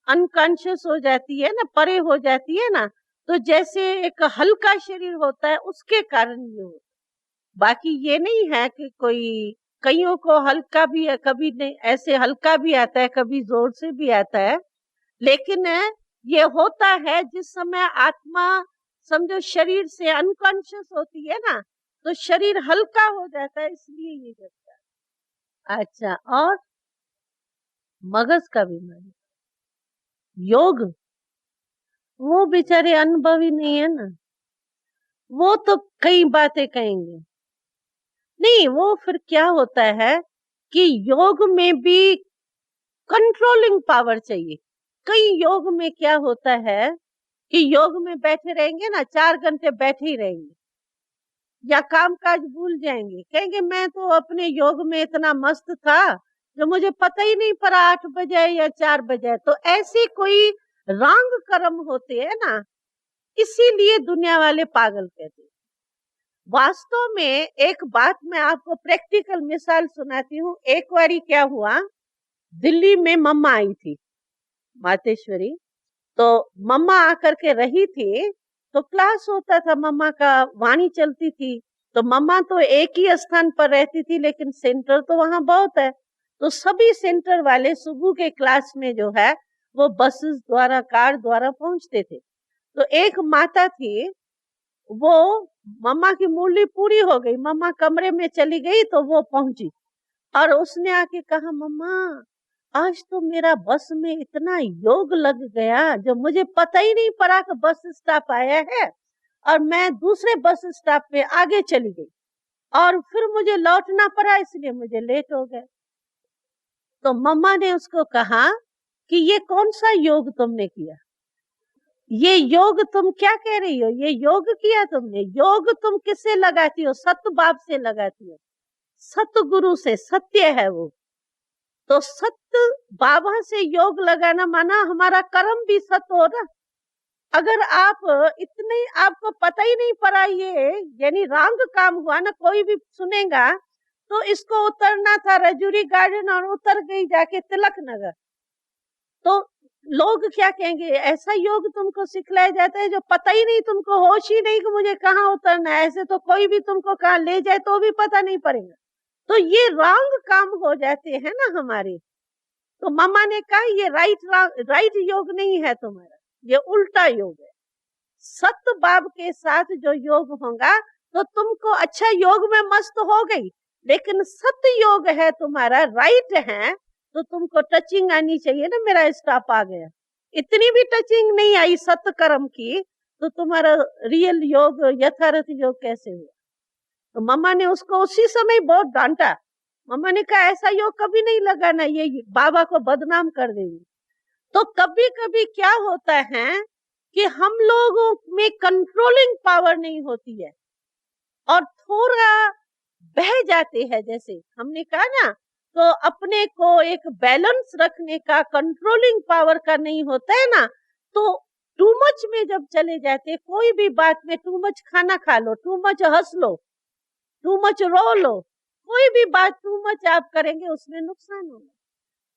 A: अनकॉन्शियस हो जाती है ना, परे हो जाती है ना, तो जैसे एक हल्का शरीर होता है उसके कारण ये होता है। बाकी ये नहीं है कि कोई, कईयों को हल्का भी है, कभी नहीं, ऐसे हल्का भी आता है, कभी जोर से भी आता है। लेकिन ये होता है जिस समय आत्मा समझो शरीर से अनकॉन्शियस होती है ना, तो शरीर हल्का हो जाता है, इसलिए ये करता है। अच्छा, और मगज का बीमारी, योग, वो बेचारे अनुभवी नहीं है ना, वो तो कई बातें कहेंगे। नहीं, वो फिर क्या होता है कि योग में भी कंट्रोलिंग पावर चाहिए। कई योग में क्या होता है कि योग में बैठे रहेंगे ना, 4 घंटे बैठे ही रहेंगे, या काम काज भूल जाएंगे, कहेंगे मैं तो अपने योग में इतना मस्त था जो मुझे पता ही नहीं पड़ा 8 बजे या 4 बजे। तो ऐसे कोई रंग कर्म होते हैं ना, इसीलिए दुनिया वाले पागल कहते हैं। वास्तव में एक बात मैं आपको प्रैक्टिकल मिसाल सुनाती हूँ। एक बारी क्या हुआ, दिल्ली में मम्मा आई थी, मातेश्वरी। तो मम्मा आकर के रही थी, तो क्लास होता था, मम्मा का वाणी चलती थी। तो मम्मा तो एक ही स्थान पर रहती थी, लेकिन सेंटर तो वहां बहुत है। तो सभी सेंटर वाले सुबह के क्लास में जो है वो बसेस द्वारा, कार द्वारा पहुंचते थे। तो एक माता थी, वो, मम्मा की मुरली पूरी हो गई, मम्मा कमरे में चली गई तो वो पहुंची, और उसने आके कहा, मम्मा आज तो मेरा बस में इतना योग लग गया जो मुझे पता ही नहीं पड़ा कि बस स्टॉप आया है, और मैं दूसरे बस स्टॉप पे आगे चली गई, और फिर मुझे लौटना पड़ा, इसलिए मुझे लेट हो गया। तो मम्मा ने उसको कहा कि ये कौन सा योग तुमने किया, ये योग तुम क्या कह रही हो, ये योग किया तुमने, योग तुम किससे लगाती हो, सत्य बाप से लगाती हो, सतगुरु से, सत्य है वो। तो सत्य बाबा से योग लगाना माना हमारा कर्म भी सत्य हो ना। अगर आप इतने, आपको पता ही नहीं पड़ा, ये यानी रंग काम हुआ ना, कोई भी सुनेगा तो इसको उतरना था रजूरी गार्डन और उतर गई जाके तिलक नगर, तो लोग क्या कहेंगे, ऐसा योग तुमको सिखलाया जाता है जो पता ही नहीं, तुमको होश ही नहीं कि मुझे कहाँ उतरना है। ऐसे तो कोई भी तुमको कहाँ ले जाए तो भी पता नहीं पड़ेगा। तो ये रंग काम हो जाते हैं ना हमारे। तो मम्मा ने कहा ये राइट योग नहीं है तुम्हारा, ये उल्टा योग है। सत्य बाब के साथ जो योग होगा तो तुमको अच्छा योग में मस्त हो गई, लेकिन सत्य योग है तुम्हारा, राइट है, तो तुमको टचिंग आनी चाहिए ना। मेरा स्टाफ आ गया, इतनी भी टचिंग नहीं आई सत्य कर्म की, तो तुम्हारा रियल योग यथार्थ योग कैसे हुआ? तो मम्मा ने उसको उसी समय बहुत डांटा। मम्मा ने कहा ऐसा योग कभी नहीं लगाना, ये बाबा को बदनाम कर देगी। तो कभी कभी क्या होता है कि हम लोगों में कंट्रोलिंग पावर नहीं होती है और थोड़ा बह जाते हैं, जैसे हमने कहा ना, तो अपने को एक बैलेंस रखने का, कंट्रोलिंग पावर का नहीं होता है ना, तो टू मच में जब चले जाते, कोई भी बात में टू मच खाना खा लो, टू मच हंस लो, टू मच रो लो, कोई भी बात टू मच आप करेंगे उसमें नुकसान होगा।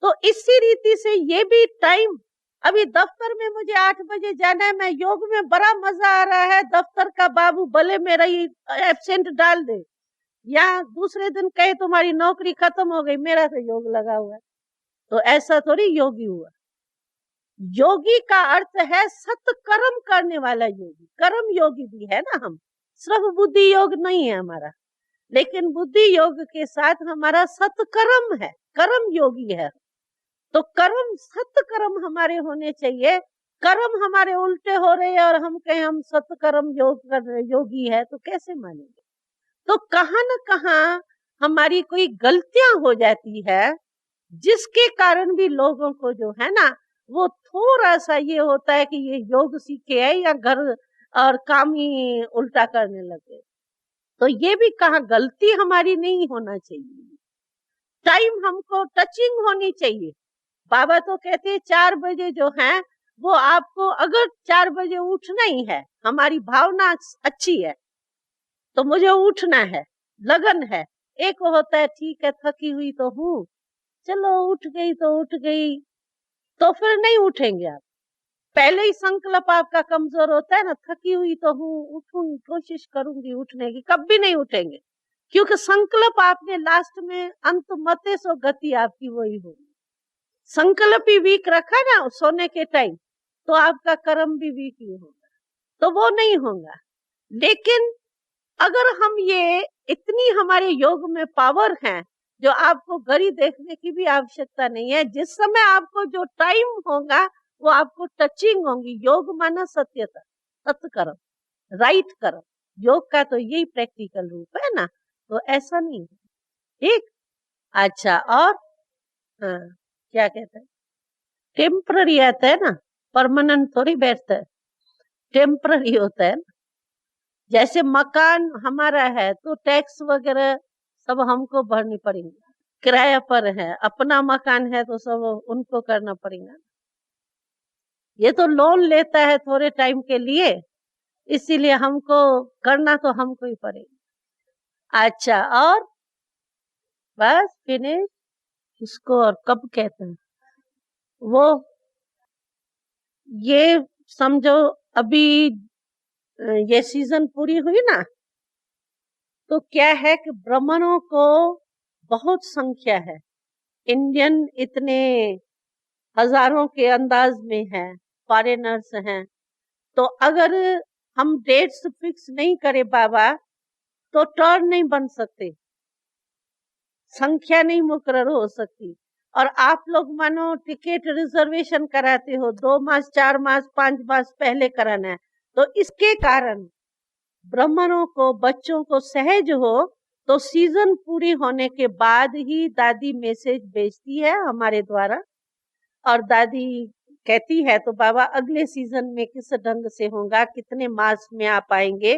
A: तो इसी रीति से ये भी टाइम, अभी दफ्तर में मुझे 8 बजे जाना है, मैं योग में बड़ा मजा आ रहा है, दफ्तर का बाबू भले मेरा ही एब्सेंट डाल दे, या दूसरे दिन कहे तुम्हारी नौकरी खत्म हो गई, मेरा तो योग लगा हुआ है, तो ऐसा थोड़ी योगी हुआ। योगी का अर्थ है सत कर्म करने वाला योगी, कर्म योगी भी है ना हम, सिर्फ बुद्धि योग नहीं है हमारा, लेकिन बुद्धि योग के साथ हमारा सत्कर्म है, कर्म योगी है। तो कर्म, सत्य कर्म हमारे होने चाहिए। कर्म हमारे उल्टे हो रहे हैं और हम कहें हम सत्कर्म योग कर रहे, योगी है, तो कैसे मानेंगे? तो कहाँ न कहाँ हमारी कोई गलतियां हो जाती है, जिसके कारण भी लोगों को जो है ना, वो थोड़ा सा ये होता है कि ये योग सीखे है या घर और काम ही उल्टा करने लगे। तो ये भी कहाँ गलती हमारी नहीं होना चाहिए, टाइम हमको टचिंग होनी चाहिए। बाबा तो कहते हैं 4 बजे जो है वो आपको, अगर 4 बजे उठना ही है, हमारी भावना अच्छी है तो मुझे उठना है, लगन है। एक होता है ठीक है थकी हुई तो हूँ, चलो उठ गई तो उठ गई, तो फिर नहीं उठेंगे आप। पहले ही संकल्प आपका कमजोर होता है ना, थकी हुई तो हूँ, उठूंगी, कोशिश करूंगी उठने की, कभी नहीं उठेंगे, क्योंकि संकल्प आपने लास्ट में अंत मते सो गति आपकी वही होगी। संकल्प ही वीक रखा ना सोने के टाइम, तो आपका कर्म भी वीक ही होगा, तो वो नहीं होगा। लेकिन अगर हम ये, इतनी हमारे योग में पावर है, जो आपको घड़ी देखने की भी आवश्यकता नहीं है, जिस समय आपको जो टाइम होगा वो आपको टचिंग होंगी। योग माना सत्यता, सत्कर्म, राइट कर्म, योग का तो यही प्रैक्टिकल रूप है ना, तो ऐसा नहीं है। ठीक, अच्छा, और हाँ, क्या कहते हैं, टेम्पररी आता है ना, परमानेंट थोड़ी बैठता है, टेम्पररी होता है ना। जैसे मकान हमारा है तो टैक्स वगैरह सब हमको भरनी पड़ेगी, किराया पर है, अपना मकान है तो सब उनको करना पड़ेगा। ये तो लोन लेता है थोड़े टाइम के लिए, इसीलिए हमको करना तो हमको ही पड़ेगा। अच्छा, और बस फिनिश, इसको और कब कहते हैं वो, ये समझो अभी ये सीजन पूरी हुई ना, तो क्या है कि ब्राह्मणों को बहुत संख्या है, इंडियन इतने हजारों के अंदाज में है, फॉरेनर्स हैं, तो अगर हम डेट्स फिक्स नहीं करें बाबा, तो टर्न नहीं बन सकते, संख्या नहीं मुकर्रर हो सकती। और आप लोग मानो टिकट रिजर्वेशन कराते हो 2 मास 4 मास 5 मास पहले कराना है, तो इसके कारण ब्राह्मणों को, बच्चों को सहज हो तो सीजन पूरी होने के बाद ही दादी मैसेज भेजती है हमारे द्वारा, और दादी कहती है तो बाबा अगले सीजन में किस ढंग से होगा, कितने मास में आप आएंगे,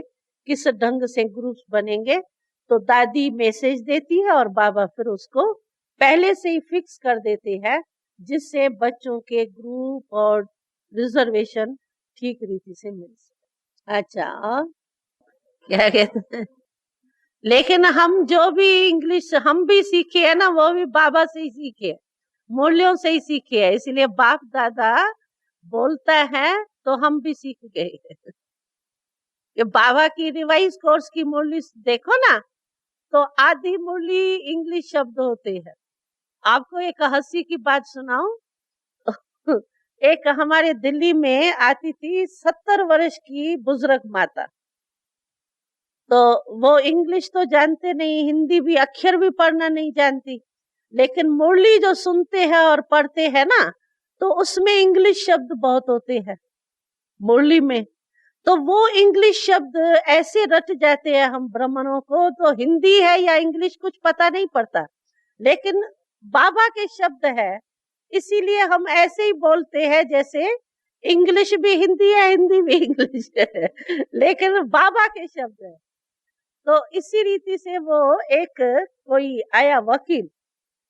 A: किस ढंग से ग्रुप्स बनेंगे, तो दादी मैसेज देती है और बाबा फिर उसको पहले से ही फिक्स कर देते हैं, जिससे बच्चों के ग्रुप और रिजर्वेशन ठीक रीति से मिल सके। अच्छा, और क्या कहते हैं, लेकिन हम जो भी इंग्लिश हम भी सीखे है ना, वो भी बाबा से ही सीखे, मूल्यों से ही सीखे है, इसलिए बाप दादा बोलता है तो हम भी सीख गए। ये बाबा की रिवाइज कोर्स की मुरली देखो ना, तो आधी मुरली इंग्लिश शब्द होते हैं, आपको एक हंसी की बात सुनाऊं? एक हमारे दिल्ली में आती थी 70 वर्ष की बुजुर्ग माता। तो वो इंग्लिश तो जानते नहीं, हिंदी भी अक्षर भी पढ़ना नहीं जानती, लेकिन मुरली जो सुनते हैं और पढ़ते हैं ना, तो उसमें इंग्लिश शब्द बहुत होते हैं मुरली में। तो वो इंग्लिश शब्द ऐसे रट जाते हैं हम ब्राह्मणों को, तो हिंदी है या इंग्लिश कुछ पता नहीं पड़ता, लेकिन बाबा के शब्द है, इसीलिए हम ऐसे ही बोलते हैं जैसे इंग्लिश भी हिंदी है, हिंदी भी इंग्लिश है, लेकिन बाबा के शब्द है। तो इसी रीति से वो एक कोई आया वकील,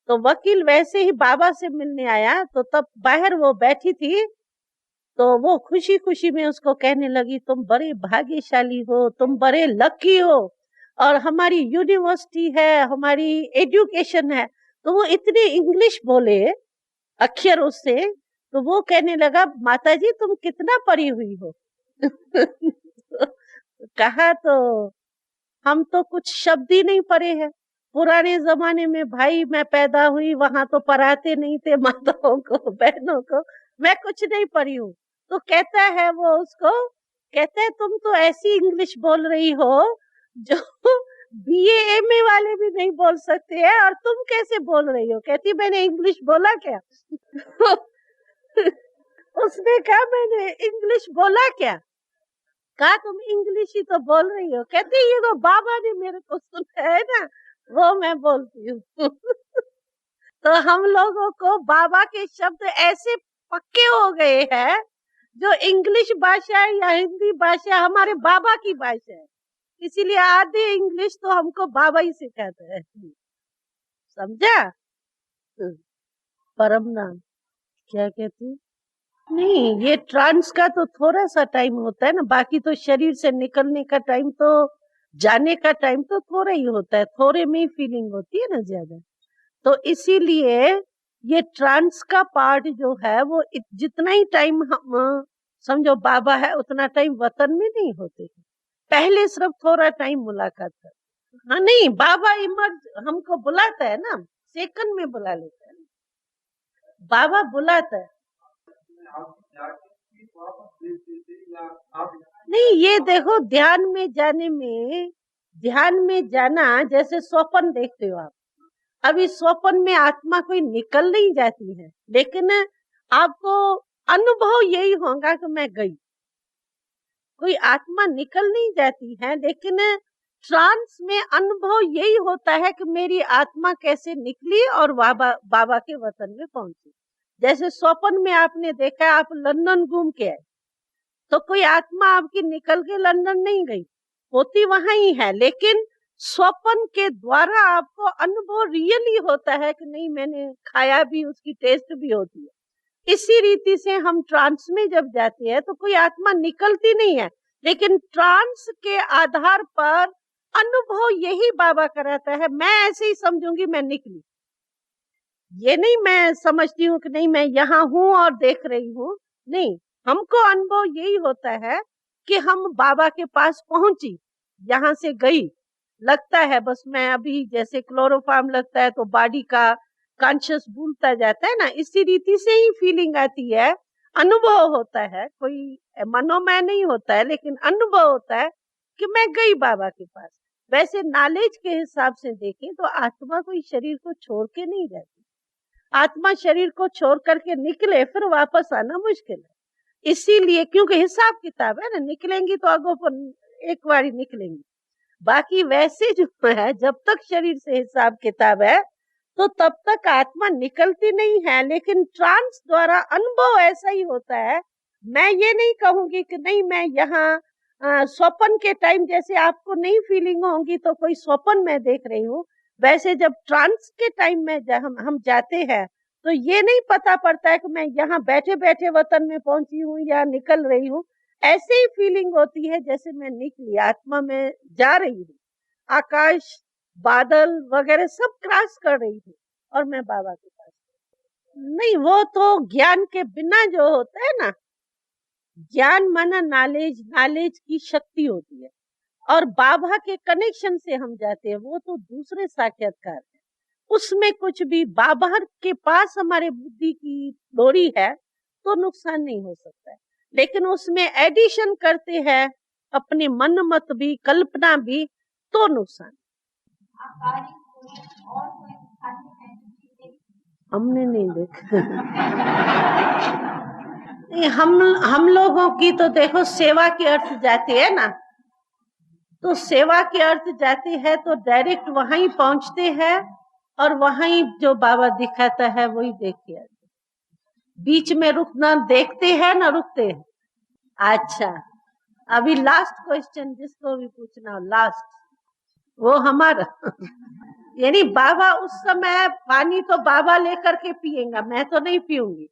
A: तो वकील वैसे ही बाबा से मिलने आया, तो तब बाहर वो बैठी थी, तो वो खुशी खुशी में उसको कहने लगी, तुम बड़े भाग्यशाली हो, तुम बड़े लकी हो, और हमारी यूनिवर्सिटी है, हमारी एजुकेशन है। तो वो इतने इंग्लिश बोले अक्षर उससे, तो वो कहने लगा, माता जी तुम कितना पढ़ी हुई हो? कहा, तो हम तो कुछ शब्द ही नहीं पढ़े हैं। पुराने जमाने में भाई मैं पैदा हुई, वहां तो पढ़ाते नहीं थे माताओं को, बहनों को, मैं कुछ नहीं पढ़ी हूँ। तो कहता है वो उसको, कहता है तुम तो ऐसी इंग्लिश बोल रही हो जो बीए एमए वाले भी नहीं बोल सकते हैं, और तुम कैसे बोल रही हो? कहती मैंने इंग्लिश बोला क्या? उसने कहा मैंने इंग्लिश बोला क्या? कहा तुम इंग्लिश ही तो बोल रही हो। कहती ये तो बाबा ने मेरे को सुनाया है ना, वो मैं बोलती हूँ। तो हम लोगों को बाबा के शब्द ऐसे पक्के हो गए हैं, जो इंग्लिश भाषा है या हिंदी भाषा हमारे बाबा की भाषा है, इसीलिए आधे इंग्लिश तो हमको बाबा ही सिखाते हैं। समझा? परम नाम क्या कहती? नहीं, ये ट्रांस का तो थोड़ा सा टाइम होता है ना, बाकी तो शरीर से निकलने का टाइम तो, जाने का टाइम तो थोड़ा ही होता है, थोड़े में ही फीलिंग होती है ना ज्यादा। तो इसीलिए ये ट्रांस का पार्ट जो है वो जितना ही टाइम हम समझो बाबा है, उतना टाइम वतन में नहीं होते हैं। पहले सिर्फ थोड़ा टाइम मुलाकात कर। हाँ नहीं, बाबा इमर्ज हमको बुलाता है ना, सेकंड में बुला लेता है, बाबा बुलाता है। नहीं, ये देखो ध्यान में जाना जैसे स्वप्न देखते हो आप। अभी स्वप्न में आत्मा कोई निकल नहीं जाती है, लेकिन आपको अनुभव यही होगा कि मैं गई, कोई आत्मा निकल नहीं जाती है, लेकिन ट्रांस में अनुभव यही होता है कि मेरी आत्मा कैसे निकली और बाबा के वतन में पहुंची। जैसे स्वप्न में आपने देखा आप लंदन घूम के आए, तो कोई आत्मा आपकी निकल के लंदन नहीं गई, होती वहां ही है, लेकिन स्वप्न के द्वारा आपको अनुभव रियली होता है कि नहीं मैंने खाया भी, उसकी टेस्ट भी होती है। इसी रीति से हम ट्रांस में जब जाते हैं तो कोई आत्मा निकलती नहीं है, लेकिन ट्रांस के आधार पर अनुभव यही बाबा कराता है। मैं ऐसे ही समझूंगी मैं निकली, ये नहीं मैं समझती हूँ कि नहीं मैं यहाँ हूँ और देख रही हूँ, नहीं, हमको अनुभव यही होता है कि हम बाबा के पास पहुंची, यहाँ से गई, लगता है बस मैं अभी जैसे क्लोरोफार्म लगता है तो बॉडी का कॉन्शियस भूलता जाता है ना, इसी रीति से ही फीलिंग आती है, अनुभव होता है, कोई मनोमय नहीं होता है, लेकिन अनुभव होता है कि मैं गई बाबा के पास। वैसे नॉलेज के हिसाब से देखें तो आत्मा कोई शरीर को छोड़ के नहीं जाती, आत्मा शरीर को छोड़ करके निकले फिर वापस आना मुश्किल है। इसीलिए क्योंकि हिसाब किताब है ना, निकलेंगी तो आगो पर एक बार ही निकलेंगी, बाकी वैसे जो है जब तक शरीर से हिसाब किताब है तो तब तक आत्मा निकलती नहीं है, लेकिन ट्रांस द्वारा अनुभव ऐसा ही होता है। मैं ये नहीं कहूंगी कि नहीं मैं यहाँ स्वप्न के टाइम जैसे आपको नहीं फीलिंग होगी तो कोई स्वप्न मैं देख रही हूँ, वैसे जब ट्रांस के टाइम में हम जाते हैं तो ये नहीं पता पड़ता है कि मैं यहाँ बैठे बैठे वतन में पहुंची हूँ या निकल रही हूँ, ऐसे ही फीलिंग होती है जैसे मैं निकली, आत्मा में जा रही हूँ, आकाश बादल वगैरह सब क्रॉस कर रही हूँ और मैं बाबा के पास। नहीं, वो तो ज्ञान के बिना जो होता है ना, ज्ञान माना नॉलेज, नॉलेज की शक्ति होती है, और बाबा के कनेक्शन से हम जाते हैं, वो तो दूसरे साक्षात्कार है, उसमें कुछ भी बाबा के पास हमारे बुद्धि की डोरी है तो नुकसान नहीं हो सकता है, लेकिन उसमें एडिशन करते हैं अपने मन मत भी, कल्पना भी, तो नुकसान। हमने नहीं देखा। हम लोगों की तो देखो सेवा के अर्थ जाती है ना, तो सेवा के अर्थ जाती है तो डायरेक्ट वहीं पहुंचते हैं और वहीं जो बाबा दिखाता है वही देख के आते। बीच में रुकना देखते हैं ना रुकते हैं। अच्छा, अभी लास्ट क्वेश्चन जिसको भी पूछना हो, लास्ट वो हमारा। यानी बाबा उस समय पानी तो बाबा लेकर के पिएगा, मैं तो नहीं पीऊंगी,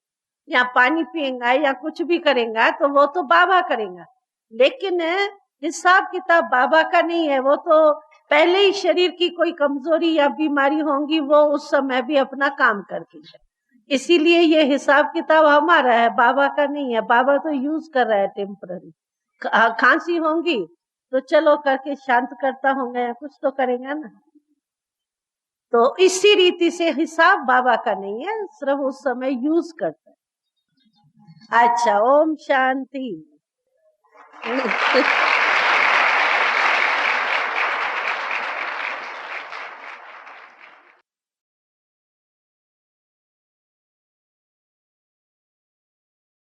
A: या पानी पिएगा या कुछ भी करेगा तो वो तो बाबा करेगा, लेकिन हिसाब किताब बाबा का नहीं है। वो तो पहले ही शरीर की कोई कमजोरी या बीमारी होंगी, वो उस समय भी अपना काम करती है, इसीलिए ये हिसाब किताब हमारा है, बाबा का नहीं है। बाबा तो यूज कर रहा है टेम्पररी। खांसी होंगी तो चलो करके शांत करता होगा या कुछ तो करेगा ना। तो इसी रीति से हिसाब बाबा का नहीं है, सिर्फ उस समय यूज करता है। अच्छा, ओम शांति।